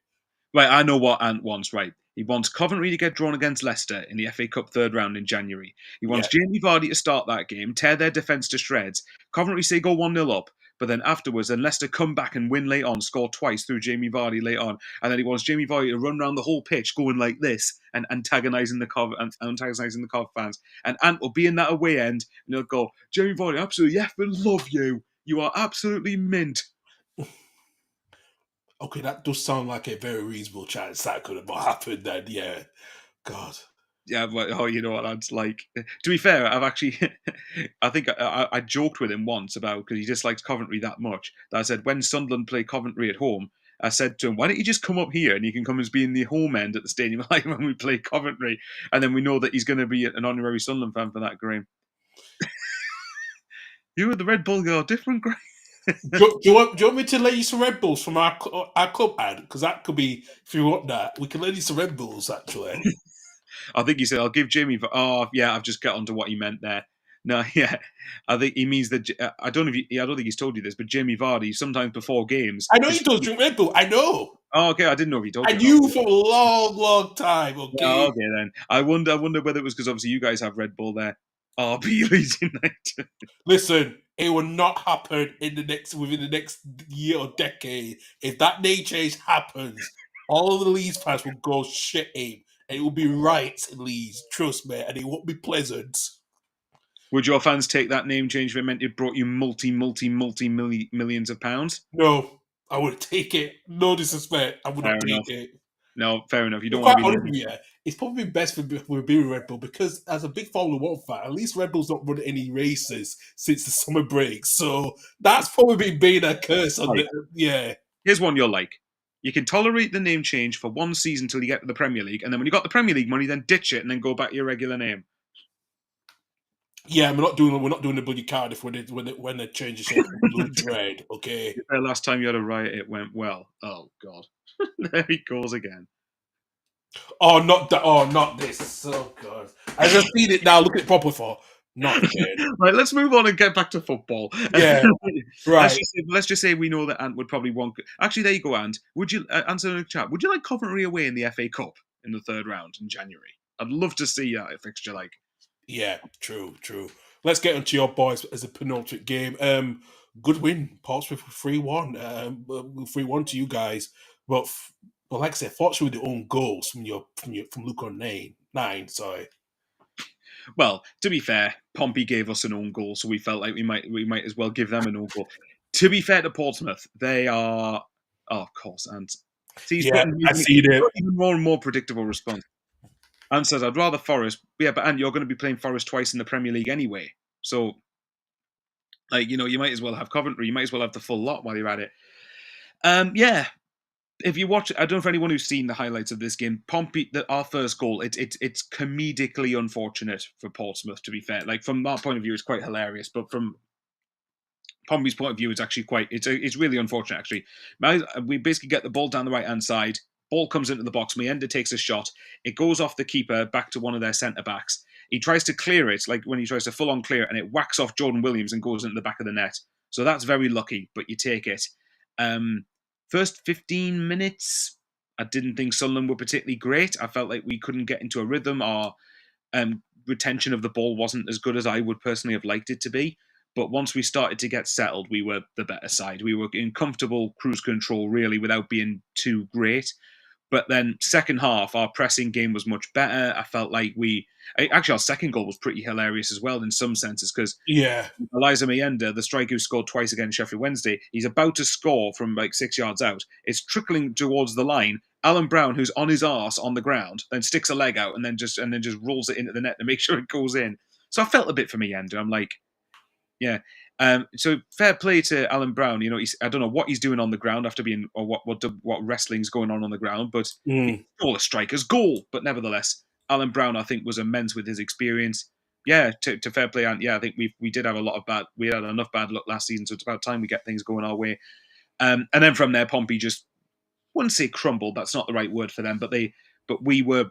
Right, I know what Ant wants, right? He wants Coventry to get drawn against Leicester in the FA Cup third round in January. He Yeah, wants Jamie Vardy to start that game, tear their defence to shreds. Coventry say go 1-0 up, but then afterwards, then Leicester come back and win late on, score twice through Jamie Vardy late on. And then he wants Jamie Vardy to run around the whole pitch going like this and antagonising the Cov fans. And Ant will be in that away end and he'll go, Jamie Vardy, absolutely effing love you. You are absolutely mint. okay, that does sound like a very reasonable chance that could have happened. Then, yeah, God, Yeah, but oh, you know what that's like. To be fair, I've actually, I think I joked with him once about because he dislikes Coventry that much that I said when Sunderland play Coventry at home, I said to him, "Why don't you just come up here and you can come as being the home end at the stadium like when we play Coventry, and then we know that he's going to be an honorary Sunderland fan for that game." You and the Red Bull girl, different. do you want me to lay you some Red Bulls from our club ad? Because that could be if you want that. We can lay you some Red Bulls actually. I think he said, "I'll give Jamie." Oh, yeah, I've just got onto what he meant there. No, yeah, I think he means that. I don't know if I don't think he's told you this, but Jamie Vardy sometimes before games I know you just don't drink Red Bull. I know. Oh, okay. I didn't know if you told I me about knew it. for a long, long time. Oh, Okay. okay then. I wonder whether it was because obviously you guys have Red Bull there. RB Leeds United. Listen, it will not happen within the next year or decade. If that name change happens, all of the Leeds fans will go shit ape. And it will be riots in Leeds, trust me, and it won't be pleasant. Would your fans take that name change if it meant it brought you millions of pounds? No, I would take it. No disrespect, I would Fair not take enough. it. No, fair enough. You To don't be want to quite be honest with known. you, it's probably best for being Red Bull because as a big Formula One fan, at least Red Bull's not run any races since the summer break. So that's probably been a curse on Right. the yeah. Here's one you'll like. You can tolerate the name change for one season till you get to the Premier League, and then when you got the Premier League money, then ditch it and then go back to your regular name. Yeah, we're not doing the bloody Cardiff when they change the shape from blue to red. Okay. The last time you had a riot, it went well. Oh God, there he goes again. Oh, not that. Oh, not this. Oh god, I just seen it now. Look at it proper for not again. Right, let's move on and get back to football. Yeah, right. Let's just say we know that Ant would probably want. Actually, there you go, Ant. Would you answer in the chat? Would you like Coventry away in the FA Cup in the third round in January? I'd love to see that fixture. Like, Yeah, true, true. Let's get onto your boys as a penultimate game. Good win, Portsmouth 3-1. 3-1 to you guys. But like I said, fortunately with the own goals from Luke on nine. Sorry. well, to be fair, Pompey gave us an own goal, so we felt like we might as well give them an own goal. To be fair to Portsmouth, they are. Oh, of course, and see, Yeah, I see he's it. got even more and more predictable response. And says, "I'd rather Forest." Yeah, but and you're going to be playing Forest twice in the Premier League anyway, so like you might as well have Coventry. You might as well have the full lot while you're at it. Yeah, if you watch, I don't know if anyone who's seen the highlights of this game. Pompey, our first goal, it's comedically unfortunate for Portsmouth. To be fair, like from our point of view, it's quite hilarious, but from Pompey's point of view, it's actually it's really unfortunate actually. We basically get the ball down the right hand side. Ball comes into the box. Meenda takes a shot. It goes off the keeper back to one of their centre backs. He tries to clear it, like when he tries to full on clear it, and it whacks off Jordan Williams and goes into the back of the net. So that's very lucky, but you take it. Um, First 15 minutes, I didn't think Sunderland were particularly great. I felt like we couldn't get into a rhythm. Our retention of the ball wasn't as good as I would personally have liked it to be. But once we started to get settled, we were the better side. We were in comfortable cruise control, really, without being too great. But then second half, our pressing game was much better. I felt like actually our second goal was pretty hilarious as well in some senses because Yeah. Eliza Meenda, the striker who scored twice against Sheffield Wednesday, he's about to score from like 6 yards out. It's trickling towards the line. Alan Brown, who's on his arse on the ground, then sticks a leg out and then just rolls it into the net to make sure it goes in. So I felt a bit for Meenda. I'm like, yeah. So fair play to Alan Brown. I don't know what he's doing on the ground after being, or what wrestling's going on the ground, but he Mm. stole a striker's goal. But nevertheless, Alan Brown, I think, was immense with his experience. Yeah, to fair play, and yeah, I think we did have we had enough bad luck last season, so it's about time we get things going our way. And then from there, Pompey just wouldn't say crumbled. That's not the right word for them, but we were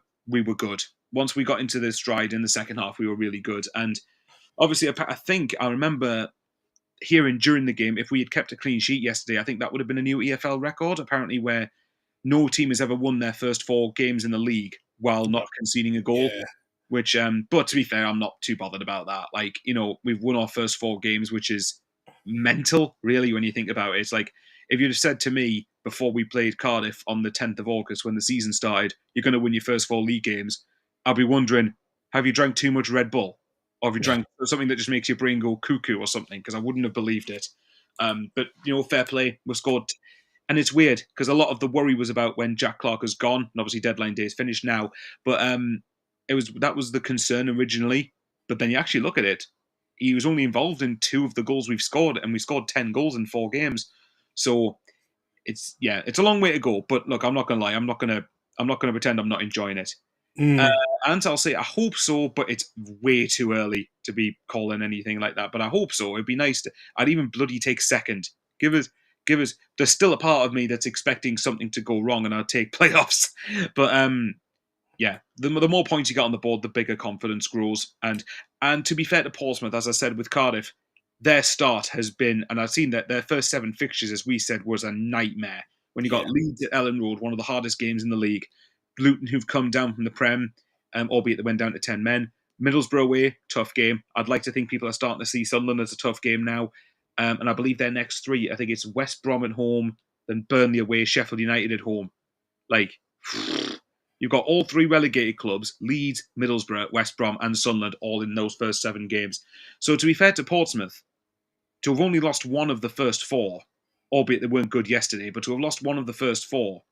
good. Once we got into the stride in the second half, we were really good. And obviously, I think I remember hearing during the game, if we had kept a clean sheet yesterday, I think that would have been a new EFL record, apparently, where no team has ever won their first 4 games in the league while not conceding a goal. Yeah. Which, but to be fair, I'm not too bothered about that. Like, we've won our first 4 games, which is mental, really, when you think about it. It's like, if you'd have said to me before we played Cardiff on the 10th of August when the season started, you're going to win your first 4 league games, I'll be wondering, have you drank too much Red Bull? Or have you drank something that just makes your brain go cuckoo or something? Because I wouldn't have believed it. But, fair play. We scored. And it's weird because a lot of the worry was about when Jack Clark has gone, and obviously deadline day is finished now. But that was the concern originally. But then you actually look at it, he was only involved in 2 of the goals we've scored, and we scored 10 goals in 4 games. So it's a long way to go. But look, I'm not gonna lie, I'm not gonna pretend I'm not enjoying it. Uh, Mm. and I'll say I hope so, but it's way too early to be calling anything like that. But I hope so. It'd be nice to. I'd even bloody take second. Give us. There's still a part of me that's expecting something to go wrong, and I'd take playoffs. But yeah, the more points you get on the board, the bigger confidence grows. And to be fair to Portsmouth, as I said with Cardiff, their start has been, and I've seen that their first 7 fixtures, as we said, was a nightmare. When you Yeah. got Leeds at Ellen Road, one of the hardest games in the league. Luton, who've come down from the Prem, albeit they went down to 10 men. Middlesbrough away, tough game. I'd like to think people are starting to see Sunderland as a tough game now. And I believe their next three, I think it's West Brom at home, then Burnley away, Sheffield United at home. Like, you've got all three relegated clubs, Leeds, Middlesbrough, West Brom, and Sunderland, all in those first 7 games. So to be fair to Portsmouth, to have only lost one of the first 4, albeit they weren't good yesterday, but to have lost one of the first 4,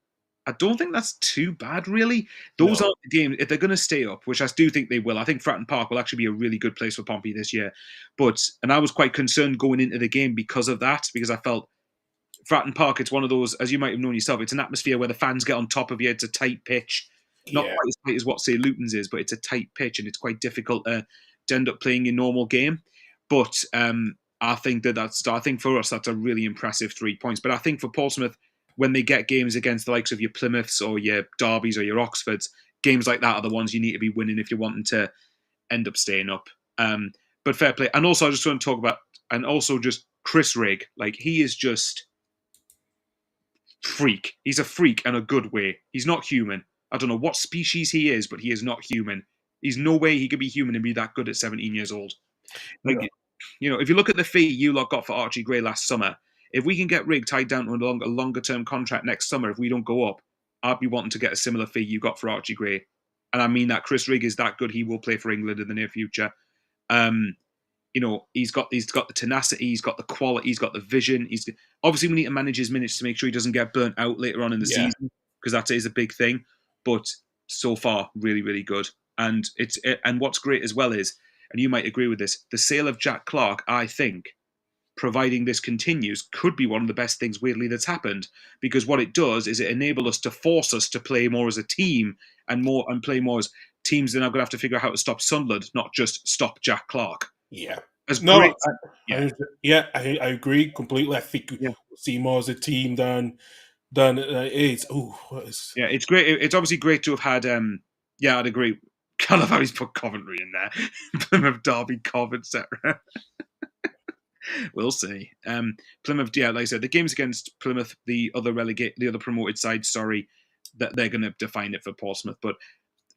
I don't think that's too bad, really. Those No. aren't the games, if they're going to stay up, which I do think they will. I think Fratton Park will actually be a really good place for Pompey this year. And I was quite concerned going into the game because of that, because I felt Fratton Park, it's one of those, as you might have known yourself, it's an atmosphere where the fans get on top of you. It's a tight pitch. Not Yeah. quite as tight as what, say, Luton's is, but it's a tight pitch and it's quite difficult to end up playing your normal game. But I think I think for us, that's a really impressive 3 points. But I think for Portsmouth, when they get games against the likes of your Plymouths or your Derbys or your Oxfords, games like that are the ones you need to be winning if you're wanting to end up staying up. But fair play. And also, I just want to talk about, and also just Chris Rigg. Like, he is just freak. He's a freak in a good way. He's not human. I don't know what species he is, but he is not human. He's no way he could be human and be that good at 17 years old. Like, No. if you look at the fee you lot got for Archie Gray last summer, if we can get Rigg tied down to a longer term contract next summer, if we don't go up, I'd be wanting to get a similar fee you got for Archie Gray. And I mean that Chris Rigg is that good. He will play for England in the near future. He's got the tenacity, he's got the quality, he's got the vision. Obviously we need to manage his minutes to make sure he doesn't get burnt out later on in the season, because that is a big thing. But so far, really, really good. And what's great as well is, and you might agree with this, the sale of Jack Clark, I think, providing this continues, could be one of the best things weirdly that's happened, because what it does is it enables us to force us to play more as a team and play more as teams that are now going to have to figure out how to stop Sunderland, not just stop Jack Clark. Yeah. As No, great, yeah, I agree completely. I think yeah, we'll see more as a team than it is. Oh, what is? yeah. It's great. It's obviously great to have had. I'd agree. I love how he's put Coventry in there, Plymouth, Derby, Cov, etc. We'll see. Plymouth, yeah, like I said, the games against Plymouth, the other promoted side, sorry, that they're going to define it for Portsmouth. But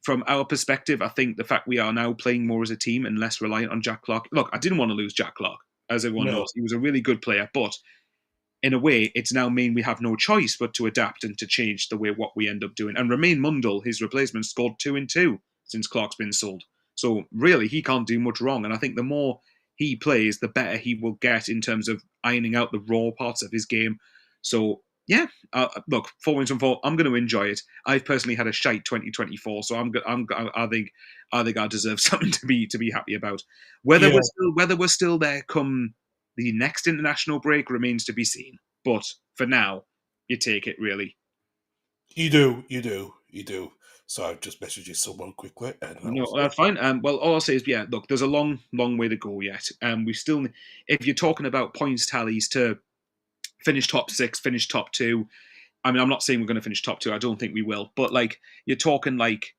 from our perspective, I think the fact we are now playing more as a team and less reliant on Jack Clark. Look, I didn't want to lose Jack Clark, as everyone No. knows. He was a really good player, but in a way, it's now mean we have no choice but to adapt and to change the way what we end up doing. And Romain Mundle, his replacement, scored 2 in 2 since Clark's been sold. So really, he can't do much wrong. And I think the more he plays, the better he will get in terms of ironing out the raw parts of his game. So yeah, look, 4 wins from 4. I'm going to enjoy it. I've personally had a shite 2024, so I think I deserve something to be happy about. Whether Yeah, we're still there come the next international break remains to be seen. But for now, you take it really. you do, you do. So I've just messaged someone quickly, and that No, was it. that's fine. Well, all I'll say is, yeah, look, there's a long, long way to go yet. We still, if you're talking about points tallies to finish top 6, finish top 2. I mean, I'm not saying we're going to finish top 2. I don't think we will. But like, you're talking like,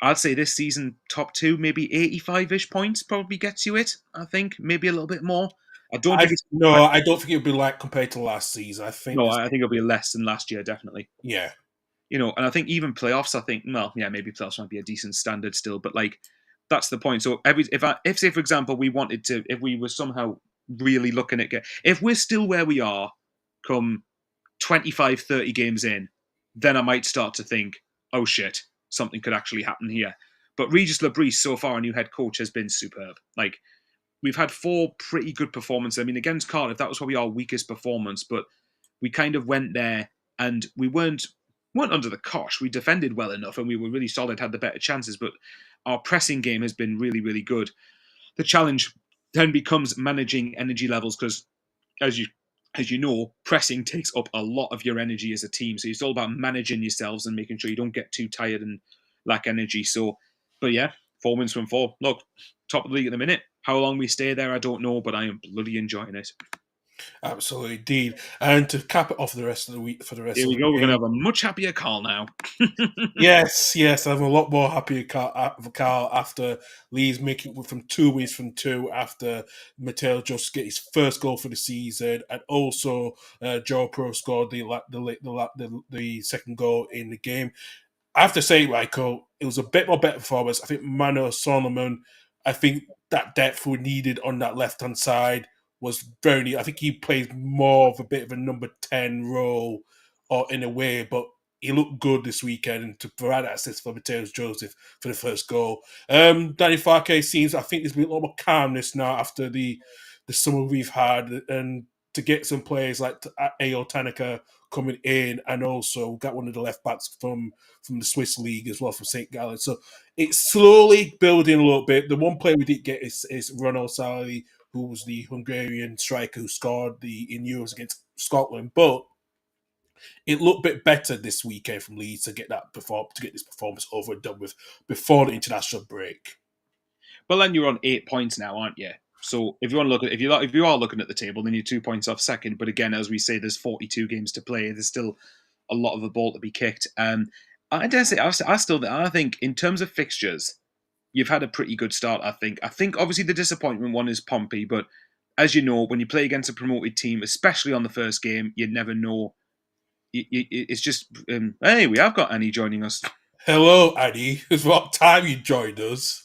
I'd say this season top 2, maybe 85-ish points probably gets you it. I think maybe a little bit more. I don't think it's. I don't think it'll be like compared to last season. I think No, I think it'll be less than last year, definitely. yeah, And I think even playoffs, I think, well, yeah, maybe playoffs might be a decent standard still, but like, that's the point. So if say for example we wanted to, if we were somehow really looking at if we're still where we are, come 25, 30 games in, then I might start to think, oh shit, something could actually happen here. But Regis Labrie, so far, our new head coach, has been superb. Like, we've had 4 pretty good performances. I mean, against Cardiff, that was probably our weakest performance, but we kind of went there and we weren't under the cosh. We defended well enough and we were really solid, had the better chances, but our pressing game has been really, really good. The challenge then becomes managing energy levels because, as you know, pressing takes up a lot of your energy as a team. So it's all about managing yourselves and making sure you don't get too tired and lack energy. So, but yeah, 4 wins from 4. Look, top of the league at the minute. How long we stay there, I don't know, but I am bloody enjoying it. Absolutely, indeed. And to cap it off the rest of the week for the rest Here of we the go. We're going to game. have a much happier Carl now. Yes, I'm a lot more happy for Carl after Leeds making it from 2 wins from two after Mateo just get his first goal for the season, and also Joe Pro scored the second goal in the game. I have to say, Michael, it was a bit more better performance. I think Mano Solomon, I think that depth we needed on that left hand side was very neat. I think he plays more of a bit of a number 10 role or in a way, but he looked good this weekend and to provide that assist for Mateus Joseph for the first goal. Danny Farke seems, I think there's been a lot more calmness now after the summer we've had, and to get some players like Ao Tanaka coming in, and also got one of the left backs from the Swiss league as well, from St. Gallen. So it's slowly building a little bit. The one player we did get is Ronald Sali, who was the Hungarian striker who scored in Euros against Scotland. But it looked a bit better this weekend from Leeds to get this performance over and done with before the international break. Well, then you're on 8 points now, aren't you? So if you want to look at if you are looking at the table, then you're 2 points off second. But again, as we say, there's 42 games to play. There's still a lot of the ball to be kicked. I dare say, I think in terms of fixtures, you've had a pretty good start. I think obviously the disappointment one is Pompey, but as you know, when you play against a promoted team, especially on the first game, you never know. It's just hey, we have got Annie joining us. Hello, Annie. It's what time you joined us.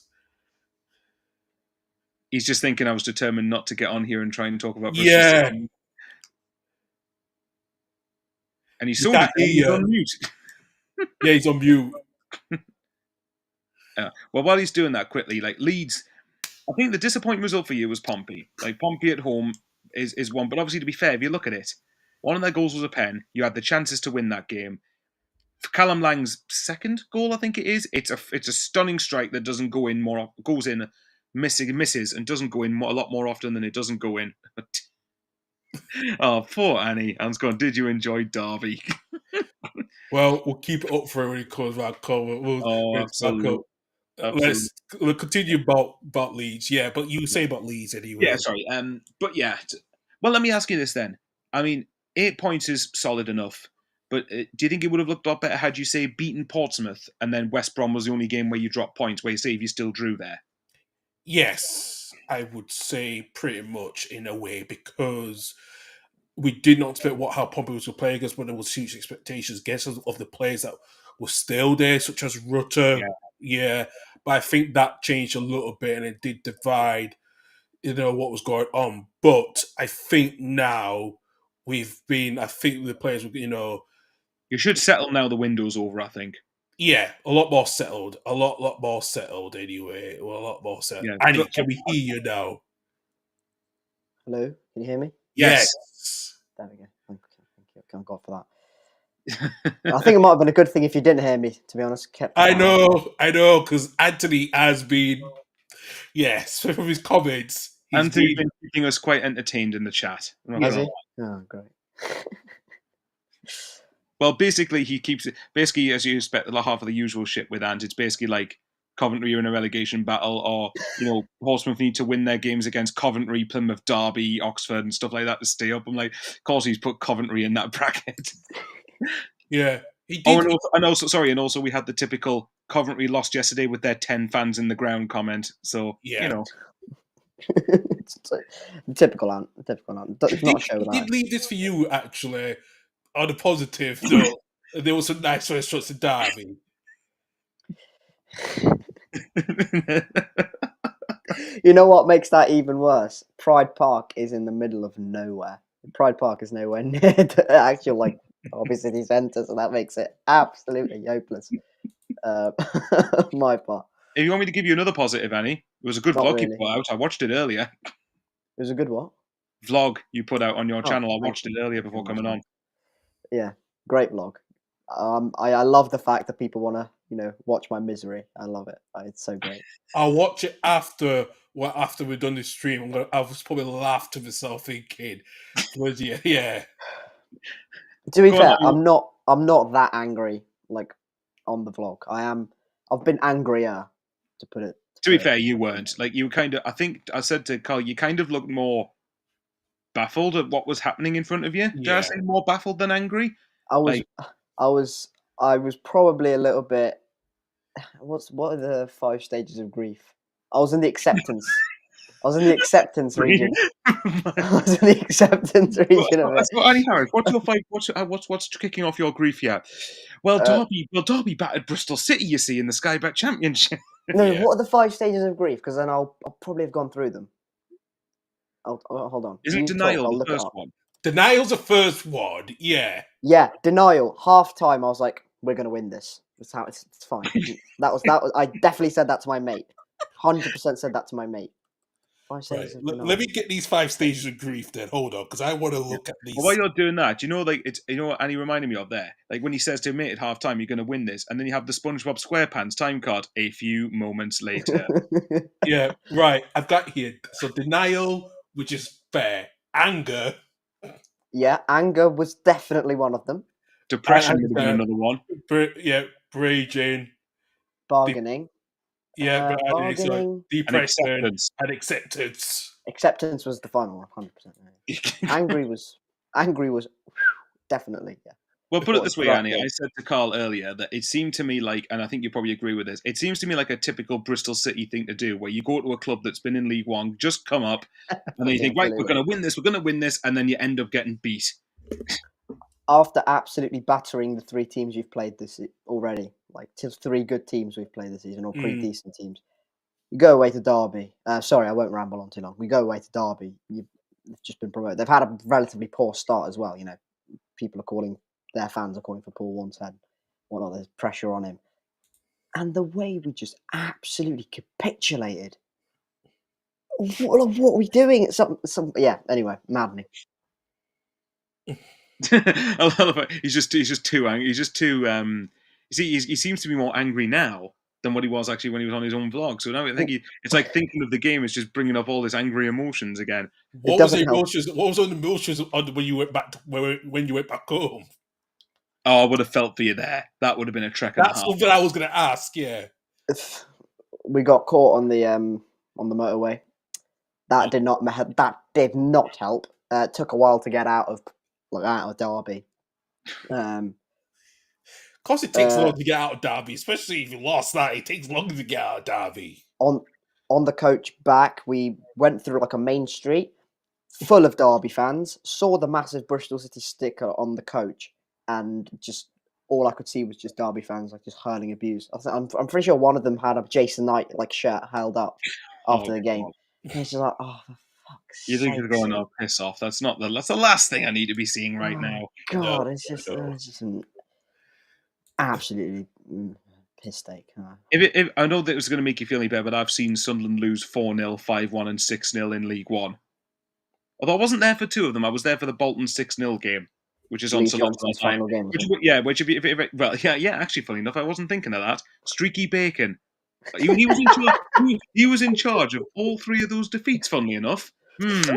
He's just thinking I was determined not to get on here and try and talk about Bristol Yeah, City. And he's you so can't determined he's hear on you. mute. Yeah, he's on mute. Well, while he's doing that quickly, like Leeds, I think the disappointing result for you was Pompey. Like Pompey at home is one, but obviously to be fair, if you look at it, one of their goals was a pen. You had the chances to win that game. For Callum Lang's second goal, I think it is. It's a stunning strike that doesn't go in more, goes in, misses, and doesn't go in a lot more often than it doesn't go in. Oh, poor Annie. Anne's gone. Did you enjoy Derby? Well, we'll keep it up for when it comes back. Oh, Let's back up. absolutely, absolutely. We'll continue about Leeds. Yeah, but you say about Leeds Yeah, anyway. sorry. But yeah. Well, let me ask you this then. I mean, 8 points is solid enough, but do you think it would have looked a lot better had you say beaten Portsmouth and then West Brom was the only game where you dropped points, where you say if you still drew there? Yes, I would say pretty much in a way because we did not expect how Pompey was going to play against, but there was huge expectations against us of the players that were still there, such as Rutter. Yeah. Yeah, but I think that changed a little bit, and it did divide, what was going on. But I think now I think the players were, You should settle now the window's over, I think. yeah, a lot more settled, lot more settled anyway. Well, a lot more settled. Yeah. Annie, can we hear you now? Hello, can you hear me? Yes. Yes. There we go. Thank you. Thank God for that. I think it might have been a good thing if you didn't hear me, to be honest. Kept I know, because Anthony has been, yes, from his comments, he's Anthony's been, been keeping us quite entertained in the chat. I'm not yeah, Has gonna he? lie. Oh, great. Well, basically, he keeps it. Basically, as you expect, like half of the usual shit with Ant, it's basically like Coventry are in a relegation battle, or Portsmouth need to win their games against Coventry, Plymouth, Derby, Oxford, and stuff like that to stay up. I'm like, of course, he's put Coventry in that bracket. yeah, he Oh, did. and also, we had the typical Coventry lost yesterday with their 10 fans in the ground comment. So Yeah, Typical Ant. Typical Ant. It's not a show he without did leave this for you actually. On a positive note, there was some nice restaurants in Derby. him. You know what makes that even worse? Pride Park is in the middle of nowhere. Pride Park is nowhere near the actual Derby city centre, so that makes it absolutely hopeless. My part. If you want me to give you another positive, Annie, it was a good Not vlog you really. put out. I watched it earlier. It was a good what? Vlog you put out on your Oh, channel. I thank watched it you. earlier Thank you before very coming much, on. mate. Yeah, great vlog. I love the fact that people want to watch my misery. I love it. It's so great. I'll watch it after we've done this stream. I was probably laugh to myself thinking, but yeah. To be Go on, fair, Annie. I'm not that angry on the vlog. I've been angrier, to put it. To be fair, you weren't. Like you kind of. I think I said to Carl, you kind of looked more baffled at what was happening in front of you. Did I Yeah. say more baffled than angry? I was probably a little bit. What are the 5 stages of grief? I was in the acceptance. I was in the acceptance region. I was in the acceptance region of it. So, Annie Harris, what's your fight? What's kicking off your grief here? Well, Derby battered Bristol City, you see, in the Sky Bet Championship. No, Yeah. what are the 5 stages of grief? Because then I'll probably have gone through them. Hold on. Isn't You denial talk, I'll the look it first up. one? Denial's the first one. Yeah. Yeah, denial. Half time, I was like, "We're gonna win this. It's fine." That was. I definitely said that to my mate. 100% said that to my mate. 5 Right. stages of denial. Let me get these 5 stages of grief then. Hold on, because I want to look at these. Well, while you're doing that, do you know, like, it's, you know what Annie reminded me of there? Like when he says to a mate at half time, you're going to win this, and then you have the SpongeBob SquarePants time card a few moments later. Yeah, right. I've got here. So denial, which is fair. Anger. Yeah, anger was definitely one of them. Depression would have been another one. Raging. Bargaining. Yeah, but bargaining. depression acceptance. and acceptance. Acceptance was the final one, 100%. Angry was definitely, yeah. Well, put it this way, Annie. Destructive. I said to Carl earlier that it seemed to me like, and I think you probably agree with this, it seems to me like a typical Bristol City thing to do, where you go to a club that's been in League One, just come up, and then you think, right, we're going to win this, and then you end up getting beat. After absolutely battering the 3 teams you've played this already, like 3 good teams we've played this season, or pretty decent teams, you go away to Derby. Sorry, I won't ramble on too long. We go away to Derby. You've just been promoted. They've had a relatively poor start as well. You know, their fans are calling for Paul Wonstead. Whatnot, there's pressure on him. And the way we just absolutely capitulated. What are we doing? Yeah, anyway, maddening. I love it. He's just too angry. He's just too. You see, he seems to be more angry now than what he was actually when he was on his own vlog. So now I think it's like thinking of the game is just bringing up all his angry emotions again. What was the emotions? What was on the emotions when you went back when you went back home? Oh, I would have felt for you there. That would have been a trek and a half. That's something I was going to ask. Yeah, we got caught on the motorway. That did not help. It took a while to get out of Derby. Of course, it takes long to get out of Derby, especially if you lost that. It takes longer to get out of Derby. On the coach back, we went through like a main street full of Derby fans. Saw the massive Bristol City sticker on the coach, and just all I could see was just Derby fans like just hurling abuse. I'm pretty sure one of them had a Jason Knight like shirt held up after the game. And it's just like, oh, for fuck's you think sake, you're going, oh, piss off. That's the last thing I need to be seeing right now. God, it's just an absolutely piss take. If I know that it was going to make you feel any better, but I've seen Sunderland lose 4-0, 5-1 and 6-0 in League One. Although I wasn't there for 2 of them. I was there for the Bolton 6-0 game, which is on Johnson's final game. Actually, funny enough, I wasn't thinking of that. Streaky Bacon. He was in charge. He was in charge of all 3 of those defeats. Funnily enough, it's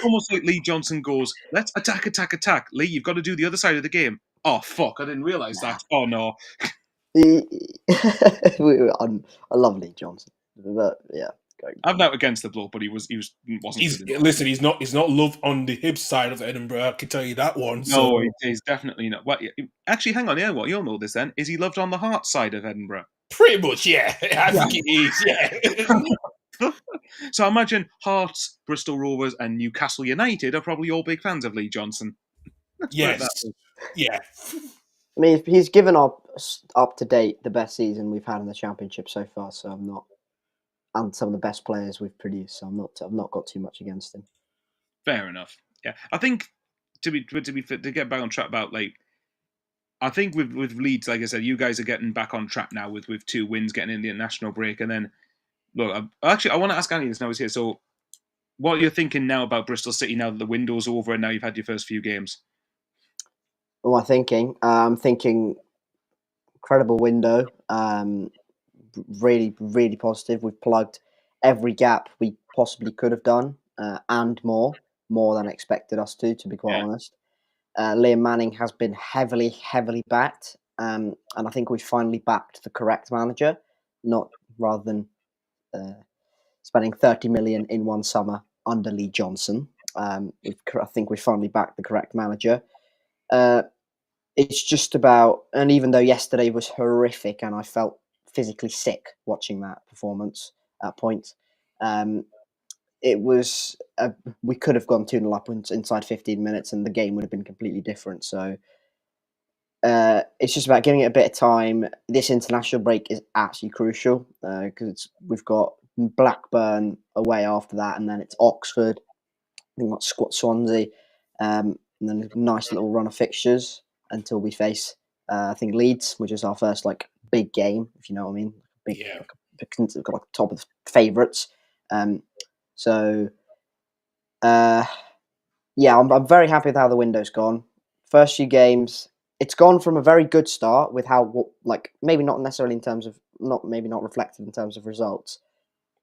almost like Lee Johnson goes, "Let's attack. Lee, you've got to do the other side of the game." Oh fuck! I didn't realise that. Oh no. I love Lee Johnson, but yeah. I'm not against the bloke, but he wasn't. Listen, he's not loved on the Hibs side of Edinburgh. I can tell you that one. No, he's definitely not. Well, actually, hang on. Yeah, well, you'll know this then. Is he loved on the Hearts side of Edinburgh? Pretty much, yeah. I think it is, yeah. So I imagine Hearts, Bristol Rovers, and Newcastle United are probably all big fans of Lee Johnson. Yes. Yeah. I mean, he's given up to date the best season we've had in the Championship so far. So I'm not, and some of the best players we've produced. So I've not got too much against him. Fair enough. Yeah, I think to get back on track about like. I think with Leeds, like I said, you guys are getting back on track now with 2 wins, getting in the international break, and then look. I want to ask Annie this now. He's here. So, what are you thinking now about Bristol City now that the window's over and now you've had your first few games? What am I thinking? I'm thinking incredible window. Really, really positive. We've plugged every gap we possibly could have done, and more than expected us to be quite honest. Liam Manning has been heavily backed, and I think we finally backed the correct manager, rather than spending 30 million in one summer under Lee Johnson. I think we finally backed the correct manager. It's just about, and even though yesterday was horrific and I felt physically sick watching that performance at points, it was we could have gone 2-0 up inside 15 minutes and the game would have been completely different. So it's just about giving it a bit of time. This international break is absolutely crucial because we've got Blackburn away after that, and then it's Oxford. I think we've got Swansea, and then a nice little run of fixtures until we face I think Leeds, which is our first like big game, if you know what I mean. Big, Yeah. we've got like top of the favourites. So yeah, I'm very happy with how the window's gone. First few games, it's gone from a very good start with how like maybe not necessarily in terms of not reflected in terms of results.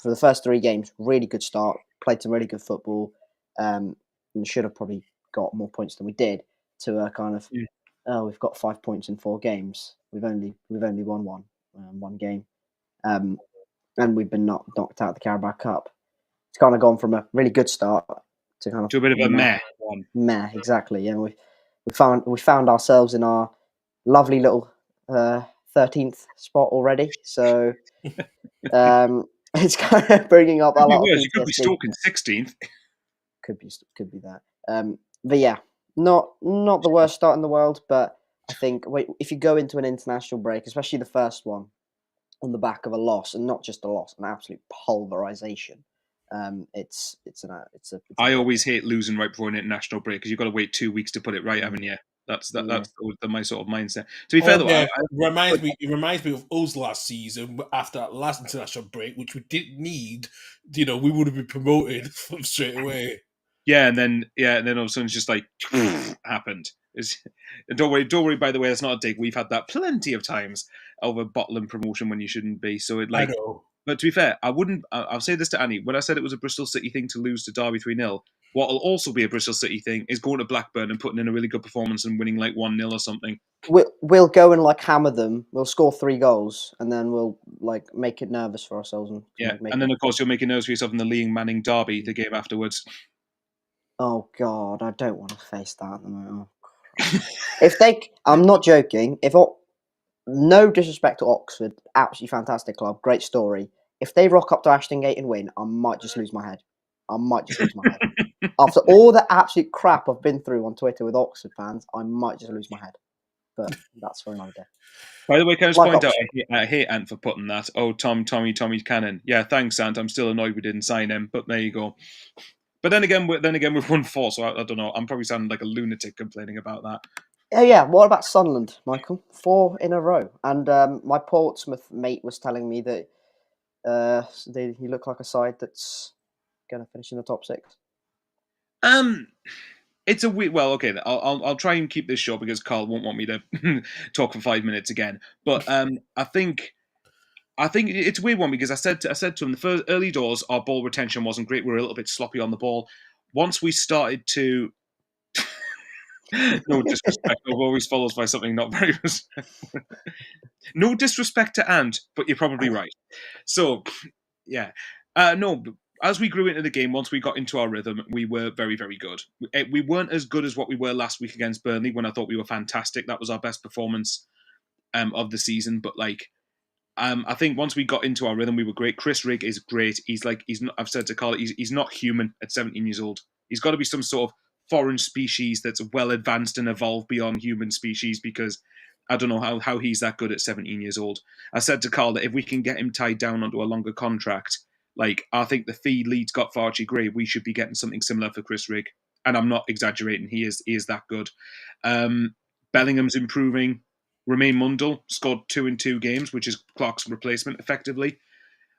For the first 3 games, really good start. Played some really good football, and should have probably got more points than we did. To a kind of, oh, we've got 5 points in 4 games. We've only won one game, and we've been knocked out of the Carabao Cup. It's kind of gone from a really good start to kind of To a bit of a meh one. Meh, exactly. Yeah, we found ourselves in our lovely little 13th spot already. So it's kind of bringing up a lot of PTSD. You could be stalking 16th. Could be that. But yeah, not the worst start in the world. But I think if you go into an international break, especially the first one, on the back of a loss, and not just a loss, an absolute pulverization. I always hate losing right before an international break because you've got to wait 2 weeks to put it right, haven't you? That's my sort of mindset. To be fair, though, it reminds me of us last season after that last international break, which we didn't need. We would have been promoted straight away. Yeah, and then all of a sudden it's just like happened. Don't worry. By the way, that's not a dig. We've had that plenty of times over bottling promotion when you shouldn't be. So I know. But to be fair, I wouldn't. I'll say this to Annie. When I said it was a Bristol City thing to lose to Derby 3-0, what will also be a Bristol City thing is going to Blackburn and putting in a really good performance and winning like 1-0 or something. We'll go and like hammer them. We'll score 3 goals and then we'll like make it nervous for ourselves. And then of course you'll make it nervous for yourself in the Liam Manning Derby, the game afterwards. Oh God, I don't want to face that at the moment. I'm not joking. No disrespect to Oxford, absolutely fantastic club, great story. If they rock up to Ashton Gate and win, I might just lose my head. After all the absolute crap I've been through on Twitter with Oxford fans, I might just lose my head. But that's for another day. By the way, can I just point out, I hate Ant for putting that. Oh, Tommy Cannon. Yeah, thanks, Ant. I'm still annoyed we didn't sign him, but there you go. But then again, we've won 4, so I don't know. I'm probably sounding like a lunatic complaining about that. Oh yeah, what about Sunderland, Michael? 4 in a row. And my Portsmouth mate was telling me that he looked like a side that's going to finish in the top 6. It's a weird. Well, okay, I'll try and keep this short because Carl won't want me to talk for 5 minutes again. But I think it's a weird one because I said to him the first early doors our ball retention wasn't great. We were a little bit sloppy on the ball. Once we started to no disrespect, always follows by something not very respectful. No disrespect to Ant, but you're probably right. So yeah, no. As we grew into the game, once we got into our rhythm, we were very, very good. We weren't as good as what we were last week against Burnley when I thought we were fantastic. That was our best performance of the season. But I think once we got into our rhythm, we were great. Chris Rigg is great. He's not, I've said to Carl, he's not human at 17 years old. He's got to be some sort of foreign species that's well advanced and evolved beyond human species because I don't know how he's that good at 17 years old. I said to Carl that if we can get him tied down onto a longer contract, I think the fee Leeds got for Archie Gray, we should be getting something similar for Chris Rigg. And I'm not exaggerating. He is that good. Bellingham's improving. Romain Mundle scored 2 in 2 games, which is Clark's replacement, effectively.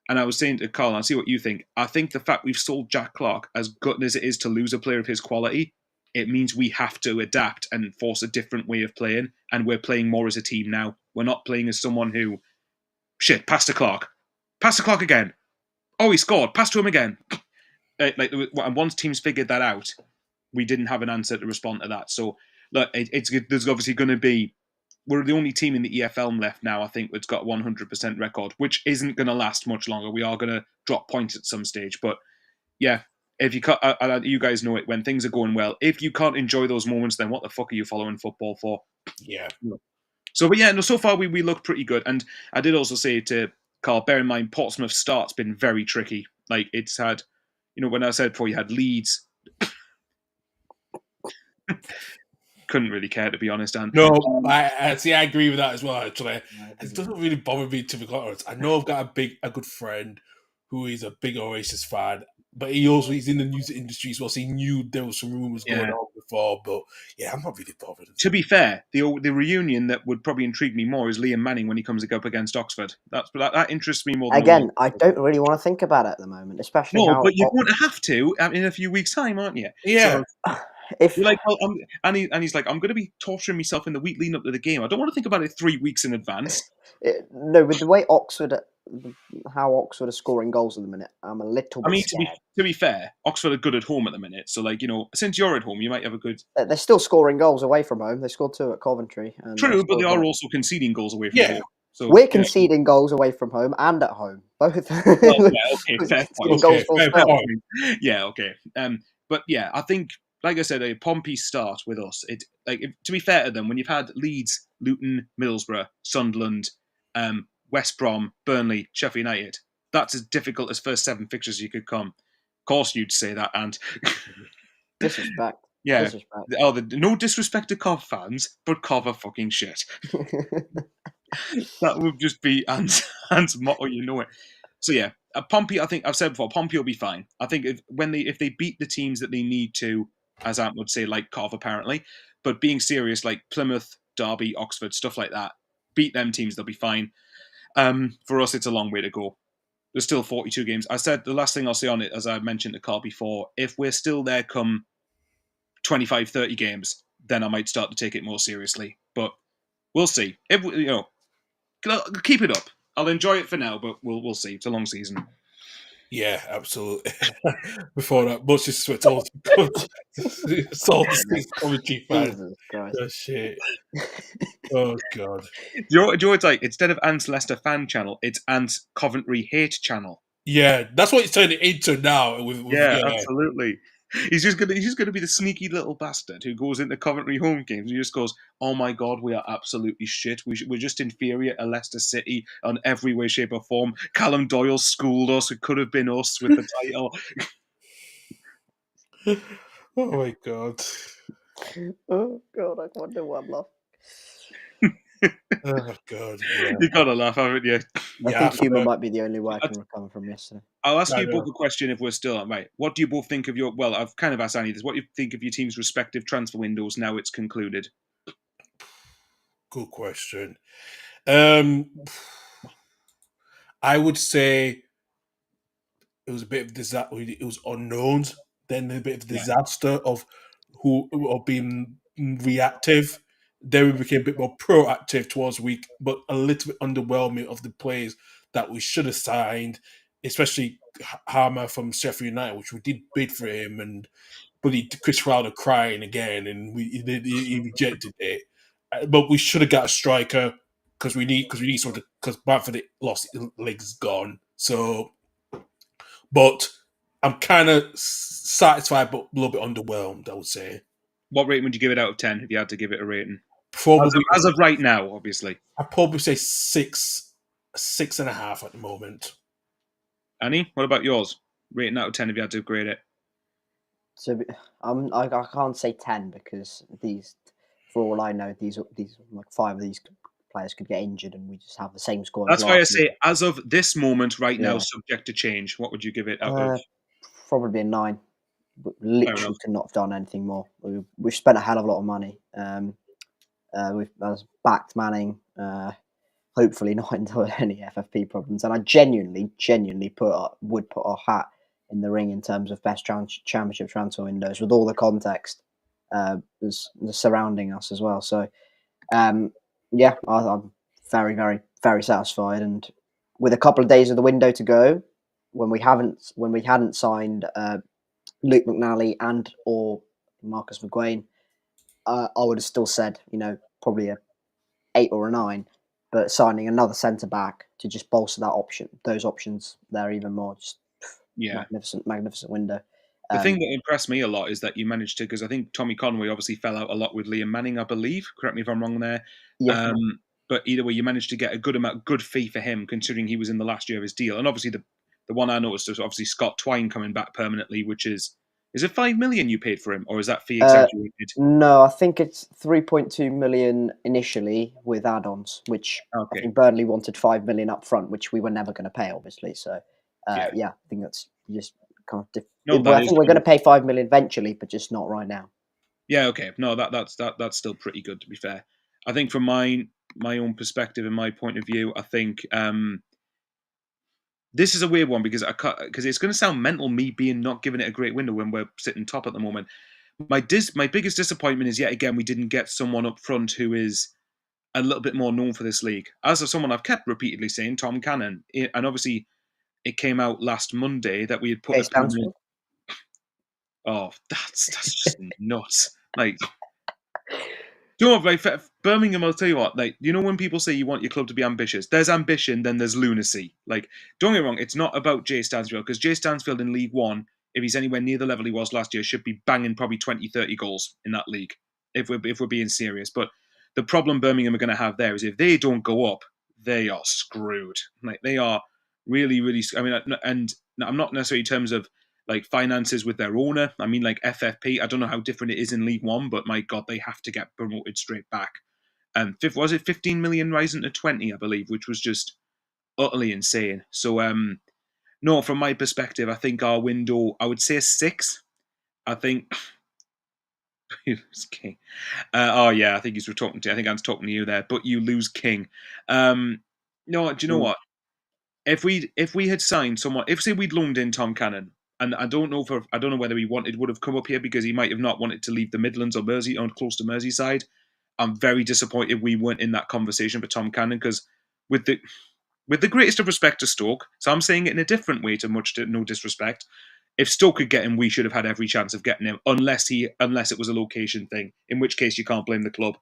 And I was saying to Carl, I'll see what you think. I think the fact we've sold Jack Clark, as good as it is to lose a player of his quality, it means we have to adapt and force a different way of playing. And we're playing more as a team now. We're not playing as someone who, pass to Clark. Pass to Clark again. Oh, he scored. Pass to him again. And once teams figured that out, we didn't have an answer to respond to that. So, look, there's obviously going to be. We're the only team in the EFL left now, I think, that's got a 100% record, which isn't going to last much longer. We are going to drop points at some stage. But, yeah, if you can't, you guys know it, when things are going well, if you can't enjoy those moments, then what the fuck are you following football for? Yeah. So, but yeah, no, so far we look pretty good. And I did also say to Carl, bear in mind, Portsmouth's start's been very tricky. Like, it's had, when I said before you had Leeds, couldn't really care, to be honest. And No, I see. I agree with that as well. Actually, No, it doesn't really bother me, to be honest. I know I've got a good friend who is a big Oasis fan, but he's in the news industry as well. So he knew there was some rumors going on before. But yeah, I'm not really bothered. To be fair, the reunion that would probably intrigue me more is Liam Manning when he comes up against Oxford. That interests me more. Than Again, I don't really want to think about it at the moment, especially no, how. but you're going to have to in a few weeks' time, aren't you? Yeah. So, If you're like, well, he's like, I'm going to be torturing myself in the week leading up to the game. I don't want to think about it 3 weeks in advance. no, with the way how Oxford are scoring goals at the minute, I'm a little bit scared. To be fair, Oxford are good at home at the minute. So, like, since you're at home, you might have a good. They're still scoring goals away from home. They scored 2 at Coventry. And True, but they are also conceding goals away from home. So we're conceding goals away from home and at home. Both. Well, yeah, okay, fair point. Goals fair point. Yeah, okay. But yeah, I think, like I said, a Pompey start with us. To be fair to them, when you've had Leeds, Luton, Middlesbrough, Sunderland, West Brom, Burnley, Sheffield United, that's as difficult as first 7 fixtures you could come. Of course, you'd say that, and Disrespect. yeah. Disrespect. No disrespect to Cov fans, but Cov are fucking shit. That would just be Ant's motto, you know it. So yeah, Pompey. I think I've said before, Pompey will be fine. I think if they beat the teams that they need to, as Ant would say, like Cov apparently, but being serious, like Plymouth, Derby, Oxford, stuff like that, beat them teams, they'll be fine. For us, it's a long way to go. There's still 42 games. I said the last thing I'll say on it, as I mentioned to Carl before, if we're still there come 25, 30 games, then I might start to take it more seriously. But we'll see. If keep it up. I'll enjoy it for now, but we'll see. It's a long season. Yeah, absolutely. Before that, much disrespect to all the Coventry fans. Jesus Christ. Oh, shit. Oh, God. Do you know it's like? Instead of Ant's Leicester fan channel, it's Ant's Coventry hate channel. Yeah, that's what it's turning into now. Absolutely. He's just gonna be the sneaky little bastard who goes into Coventry home games and just goes, "Oh my God, we are absolutely shit. We're just inferior to Leicester City on every way, shape, or form. Callum Doyle schooled us. It could have been us with the title." Oh my God. Oh God, I wonder what I'm laughing. Oh God. Yeah. You gotta laugh, haven't you? I think humour might be the only way I can recover from yesterday. I'll ask you both a question if we're still right. What do you both think of your? Well, I've kind of asked Annie this. What do you think of your team's respective transfer windows now it's concluded? Good question. I would say it was a bit of disaster. It was unknowns. Then a bit of disaster of who are being reactive. Then we became a bit more proactive towards week, but a little bit underwhelming of the players that we should have signed, especially Harmer from Sheffield United, which we did bid for him, but Chris Wilder crying again, and he rejected it. But we should have got a striker because we need something, because Bradford lost legs gone. So, but I'm kind of satisfied, but a little bit underwhelmed, I would say. What rating would you give it out of 10 if you had to give it a rating? Probably as of right now, obviously. I'd probably say 6.5 at the moment. Annie, what about yours? Rating out of 10 if you had to grade it. So I can't say 10 because these, for all I know, these like 5 of these players could get injured and we just have the same score. That's why I say, as of this moment, right now, subject to change. What would you give it out of? Probably a 9. We literally could not have done anything more. We've spent a hell of a lot of money. We've backed Manning. Hopefully not into any FFP problems. And I genuinely would put our hat in the ring in terms of best championship transfer windows with all the context surrounding us as well. So, I'm very, very, very satisfied. And with a couple of days of the window to go, when we hadn't signed Luke McNally and or Marcus McGuane, I would have still said, probably a 8 or a 9. But signing another centre back to just bolster those options there even more, just magnificent window. The thing that impressed me a lot is that you managed to, because I think Tommy Conway obviously fell out a lot with Liam Manning, I believe. Correct me if I'm wrong there. Yeah. But either way, you managed to get a good fee for him, considering he was in the last year of his deal. And obviously, the one I noticed was obviously Scott Twine coming back permanently, which is it $5 million you paid for him, or is that fee exaggerated? No, I think it's 3.2 million initially with add-ons, which I think Burnley wanted 5 million up front, which we were never going to pay, obviously. So, I think that's just kind of. I think we're going to pay 5 million eventually, but just not right now. Yeah, okay. No, that's still pretty good, to be fair. I think from my own perspective and my point of view, I think this is a weird one because it's going to sound mental me being not giving it a great window when we're sitting top at the moment. My biggest disappointment is yet again we didn't get someone up front who is a little bit more known for this league. As of someone I've kept repeatedly saying, Tom Cannon, and obviously it came out last Monday that we had put a permanent. Oh, that's just nuts! Like, do you know what, like, Birmingham, I'll tell you what, like, you know when people say you want your club to be ambitious, there's ambition, then there's lunacy. Like, don't get me wrong, it's not about Jay Stansfield, because Jay Stansfield in League One, if he's anywhere near the level he was last year, should be banging probably 20, 30 goals in that league, if we're being serious. But the problem Birmingham are going to have there is if they don't go up, they are screwed. Like, they are really, really, I mean, and I'm not necessarily in terms of like finances with their owner. I mean, like FFP. I don't know how different it is in League One, but my God, they have to get promoted straight back. Was it 15 million rising to 20, I believe, which was just utterly insane. So, no, from my perspective, I think our window, I would say a 6. I think. King. Oh yeah, I think he's talking to. I think I'm talking to you there. But you lose King. No, do you know what? If we had signed someone, if say we'd loaned in Tom Cannon, and I don't know whether he would have come up here because he might have not wanted to leave the Midlands or close to Merseyside. I'm very disappointed we weren't in that conversation for Tom Cannon because with the greatest of respect to Stoke, so I'm saying it in a different way to no disrespect. If Stoke could get him, we should have had every chance of getting him, unless it was a location thing, in which case you can't blame the club.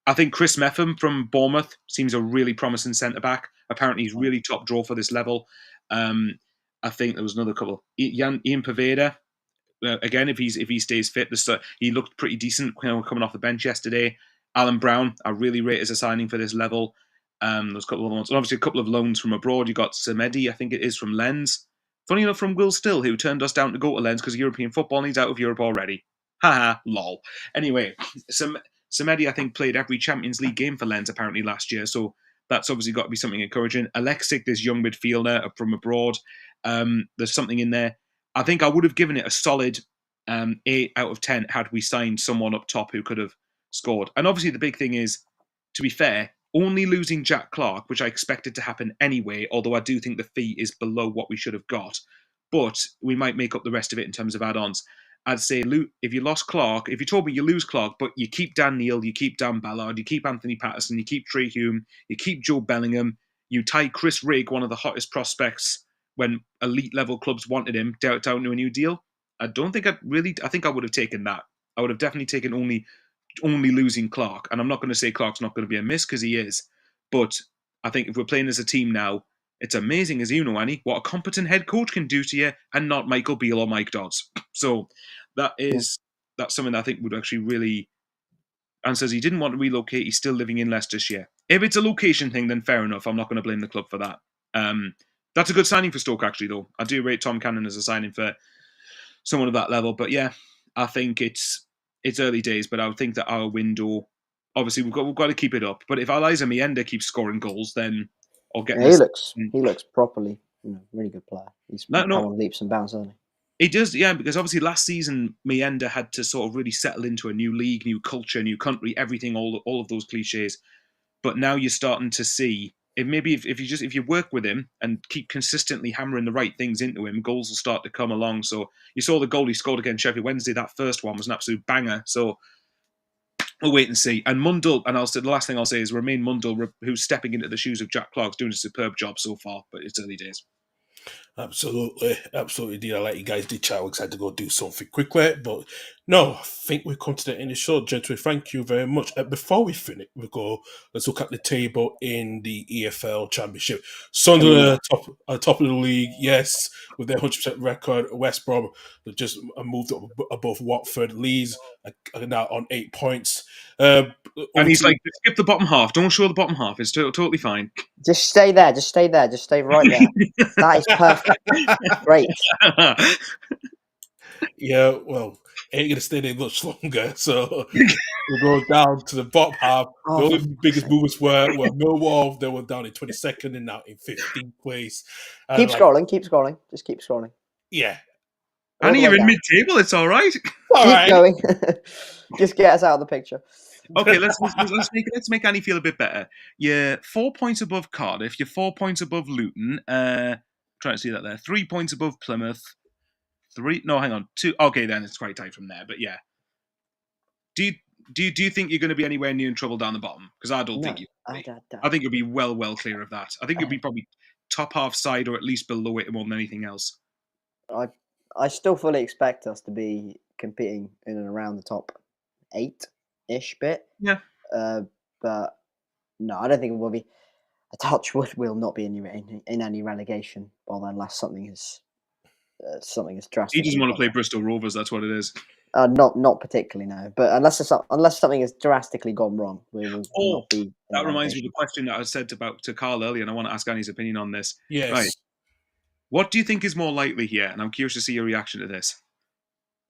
I think Chris Meffam from Bournemouth seems a really promising centre-back. Apparently, he's really top draw for this level. I think there was another couple. Ian Poveda, again, if he stays fit, he looked pretty decent coming off the bench yesterday. Alan Brown, I really rate as a signing for this level. There's a couple of ones. And obviously, a couple of loans from abroad. You got Samedi, I think it is, from Lens. Funny enough, from Will Still, who turned us down to go to Lens because European football needs out of Europe already. Haha, lol. Anyway, Samedi, I think, played every Champions League game for Lens apparently last year, so that's obviously got to be something encouraging. Alexic, this young midfielder from abroad, there's something in there. I think I would have given it a solid 8 out of 10 had we signed someone up top who could have scored. And obviously the big thing is, to be fair, only losing Jack Clark, which I expected to happen anyway, although I do think the fee is below what we should have got. But we might make up the rest of it in terms of add-ons. I'd say if you lost Clark, if you told me you lose Clark, but you keep Dan Neil, you keep Dan Ballard, you keep Anthony Patterson, you keep Trey Hume, you keep Joe Bellingham, you tie Chris Rigg, one of the hottest prospects when elite level clubs wanted him, down to a new deal. I think I would have taken that. I would have definitely taken only losing Clark. And I'm not going to say Clark's not going to be a miss because he is. But I think if we're playing as a team now, it's amazing, as you know, Annie, what a competent head coach can do to you and not Michael Beale or Mike Dodds. So that's something that I think would actually really... And says he didn't want to relocate. He's still living in Leicestershire. If it's a location thing, then fair enough. I'm not going to blame the club for that. That's a good signing for Stoke, actually, though. I do rate Tom Cannon as a signing for someone of that level. But yeah, I think it's early days, but I would think that our window, obviously, we've got to keep it up. But if Eliza Mienda keeps scoring goals, then he looks properly, really good player. He's come on leaps and bounds, hasn't he? He does, yeah, because obviously last season Mienda had to sort of really settle into a new league, new culture, new country, everything, all of those cliches. But now you're starting to see if you work with him and keep consistently hammering the right things into him, goals will start to come along. So you saw the goal he scored against Sheffield Wednesday. That first one was an absolute banger. So we'll wait and see. And Mundell, and the last thing I'll say is Mundell, who's stepping into the shoes of Jack Clark's doing a superb job so far, but it's early days. Absolutely. Did I let you guys did chat? We had to go do something quickly, but no, I think we've come to the end of the show, gentlemen. Thank you very much. Before we finish, let's look at the table in the EFL Championship. Sunderland top of the league, yes, with their 100% record. West Brom just moved up above Watford. Leeds are now on 8 points. And he's like, skip the bottom half. Don't show the bottom half. It's totally fine. Just stay there. Just stay there. Just stay right there. That is perfect. Great. Yeah, well, ain't gonna stay there much longer. So we'll go down to the bottom half. The only biggest movements were Millwall. They were down in 22nd and now in 15th place. Keep scrolling. Just keep scrolling. Yeah. Annie, you're in mid-table. It's all right. Keep going. Just get us out of the picture. Okay, let's make Annie feel a bit better. You're 4 points above Cardiff. You're 4 points above Luton. Trying to see that there. 3 points above Plymouth. 2. Okay, then it's quite tight from there. But yeah, do you think you're going to be anywhere near in trouble down the bottom? Because I don't think you. I think you'll be well clear of that. I think you'll be probably top half side or at least below it more than anything else. I still fully expect us to be competing in and around the top 8-ish bit. Yeah. But no, I don't think it will be. A touch wood will not be in any relegation. Well, unless something is drastic. He doesn't want to play Bristol Rovers. That's what it is. Not particularly, no. But unless something has drastically gone wrong, we will not be. That reminds me of the question that I said to Carl earlier, and I want to ask Annie's opinion on this. Yes. Right. What do you think is more likely here? And I'm curious to see your reaction to this.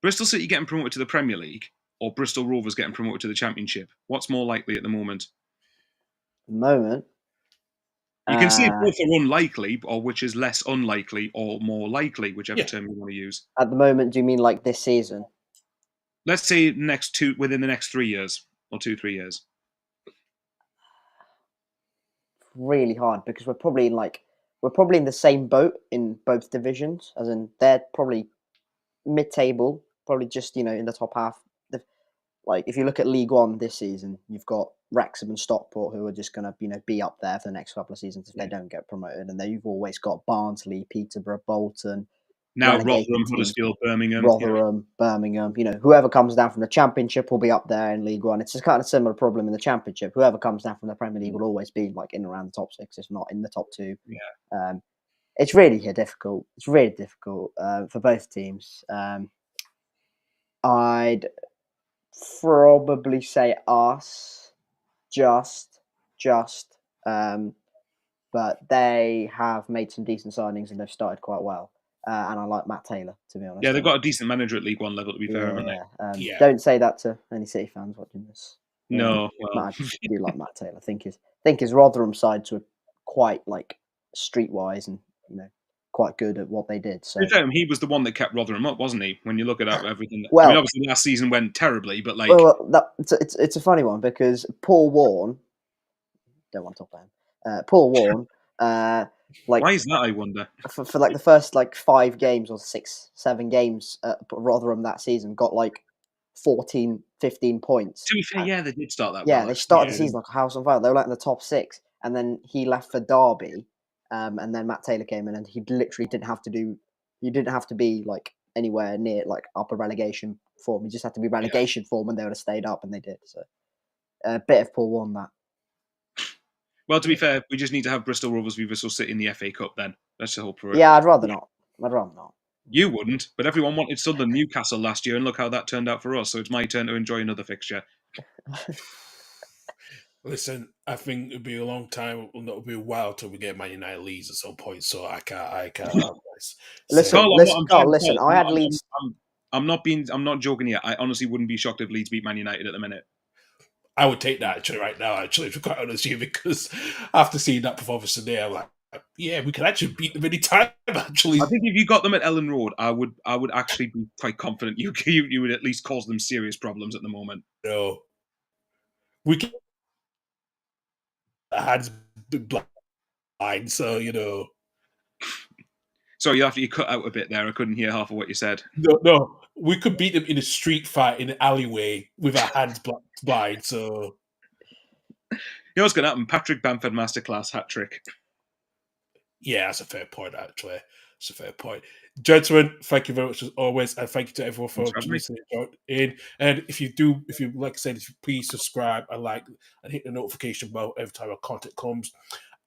Bristol City getting promoted to the Premier League or Bristol Rovers getting promoted to the Championship? What's more likely at the moment? You can say both are unlikely, or which is less unlikely or more likely, whichever term you want to use. At the moment, do you mean like this season? Let's say within the next 3 years or 2-3 years. Really hard because we're probably in the same boat in both divisions, as in they're probably mid-table, probably just in the top half. Like if you look at League One this season, you've got Wrexham and Stockport who are just going to be up there for the next couple of seasons if they don't get promoted, and then you've always got Barnsley, Peterborough, Bolton. Now Rotherham, Huddersfield, Birmingham. Birmingham. Whoever comes down from the Championship will be up there in League One. It's a kind of similar problem in the Championship. Whoever comes down from the Premier League will always be like in around the top 6, if not in the top 2. Yeah. It's really difficult. It's really difficult for both teams. I'd probably say us, just. But they have made some decent signings and they've started quite well. And I like Matt Taylor, to be honest. Yeah, they've got a decent manager at League One level, to be fair, haven't they? Don't say that to any City fans watching this. No. I do like Matt Taylor. I think his Rotherham sides were quite streetwise and quite good at what they did. So he was the one that kept Rotherham up, wasn't he? When you look at everything. Well, obviously last season went terribly, but it's a funny one because Paul Warne. Don't want to talk about him. Paul Warne. Why is that? I wonder. For the first 5 games or 6-7 games at Rotherham that season, got 14, 15 points. To be fair, they did start that. Yeah, they started the season like a house on fire. They were in the top 6, and then he left for Derby, and then Matt Taylor came in, and he literally didn't have to be anywhere near upper relegation form. He just had to be relegation form, and they would have stayed up, and they did. So a bit of Paul Warne that. Well, to be fair, we just need to have Bristol Rovers v Bristol City in the FA Cup then. Let's just hope for it. Yeah, I'd rather not. You wouldn't, but everyone wanted Sunderland Newcastle last year, and look how that turned out for us. So it's my turn to enjoy another fixture. Listen, I think it'll be a long time. It'll be a while till we get Man United Leeds at some point. So I can't. Listen. I had Leeds. I'm not joking here. I honestly wouldn't be shocked if Leeds beat Man United at the minute. I would take that right now, to be quite honest with you, because after seeing that performance today, I'm like, yeah, we can actually beat them any time, actually. I think if you got them at Ellen Road, I would actually be quite confident you would at least cause them serious problems at the moment. No. We can hands blind, so, Sorry, after you cut out a bit there, I couldn't hear half of what you said. No. We could beat them in a street fight in an alleyway with our hands blind, so... You know what's going to happen? Patrick Bamford masterclass hat-trick. Yeah, that's a fair point, actually. It's a fair point. Gentlemen, thank you very much as always, and thank you to everyone for Thanks for having listening in. And if you like I said, if you please subscribe and like and hit the notification bell every time our content comes.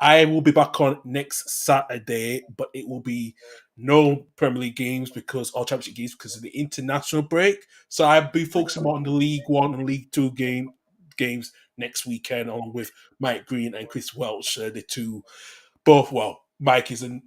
I will be back on next Saturday, but it will be no Premier League games because all Championship games because of the international break. So I'll be focusing more on the League One and League Two games next weekend, along with Mike Green and Chris Welch, the two both. Well, Mike is a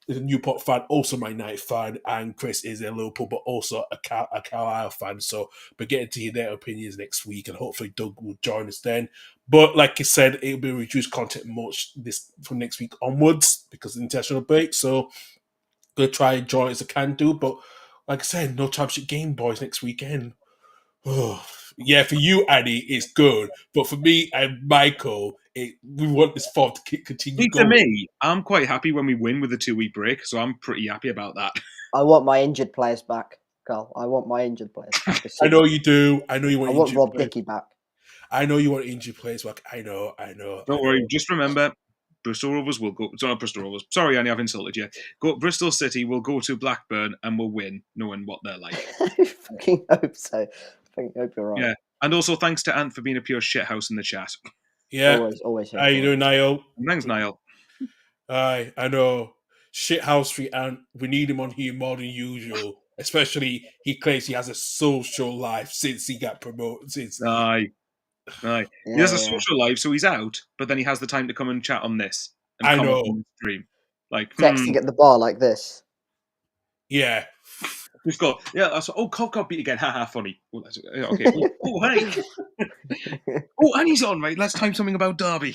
Newport fan, also my United fan, and Chris is a Liverpool, but also a Carlisle fan. So we're getting to hear their opinions next week, and hopefully Doug will join us then. But like I said, it'll be reduced content much this from next week onwards because of the international break. So I'm gonna try and join as I can do. But like I said, no championship game, boys, next weekend. Yeah, for you, Annie, it's good, but for me and Michael, we want this form to continue See, going. for me, I'm quite happy when we win with a 2-week break, so I'm pretty happy about that. I want my injured players back, Carl. I want my injured players back. I know you do. I know you want. I want Rob Dickey back. I know you want injured players back. I know. Don't worry. Just remember, Bristol Rovers will go. Sorry, not Bristol Rovers. Sorry, Annie, I've insulted you. Bristol City will go to Blackburn and will win, knowing what they're like. I fucking hope so. I fucking hope you're right. Yeah. And also thanks to Ant for being a pure shithouse in the chat. Yeah. Always. How you doing, Niall? Thanks, Niall. I know. Shithouse Street, and we need him on here more than usual. Especially, he claims he has a social life since he got promoted. Aye. Yeah, he has a social life, so he's out, but then he has the time to come and chat on this. And I comment know. on the stream. Like, texting at the bar like this. Yeah. Just go, yeah, Cobb beat again. Haha, funny. Okay. Hey. And he's on, right? Let's time something about Derby.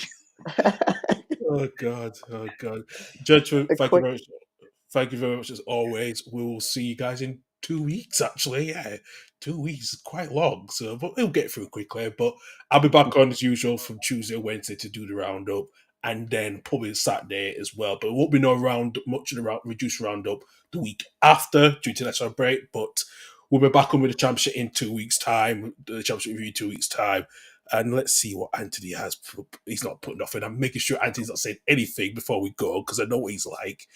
Oh, God. Judgment, thank you very much as always. We will see you guys in 2 weeks, actually. Yeah, 2 weeks is quite long, so but we'll get through quickly. But I'll be back on as usual from Tuesday, Wednesday to do the roundup, and then probably Saturday as well. But it won't be much of the reduced roundup the week after due to national break. But we'll be back on with the championship in 2 weeks' time, the championship review in 2 weeks' time. And let's see what Anthony has. He's not putting off, and I'm making sure Anthony's not saying anything before we go because I know what he's like.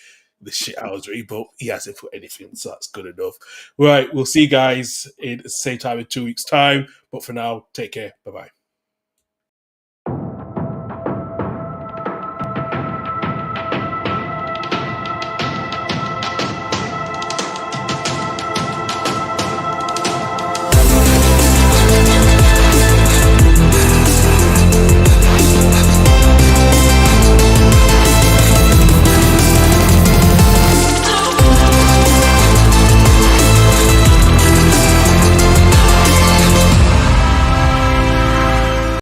The shithousery, but he hasn't put anything, so that's good enough. Right, we'll see you guys in the same time in 2 weeks' time. But for now, take care. Bye-bye.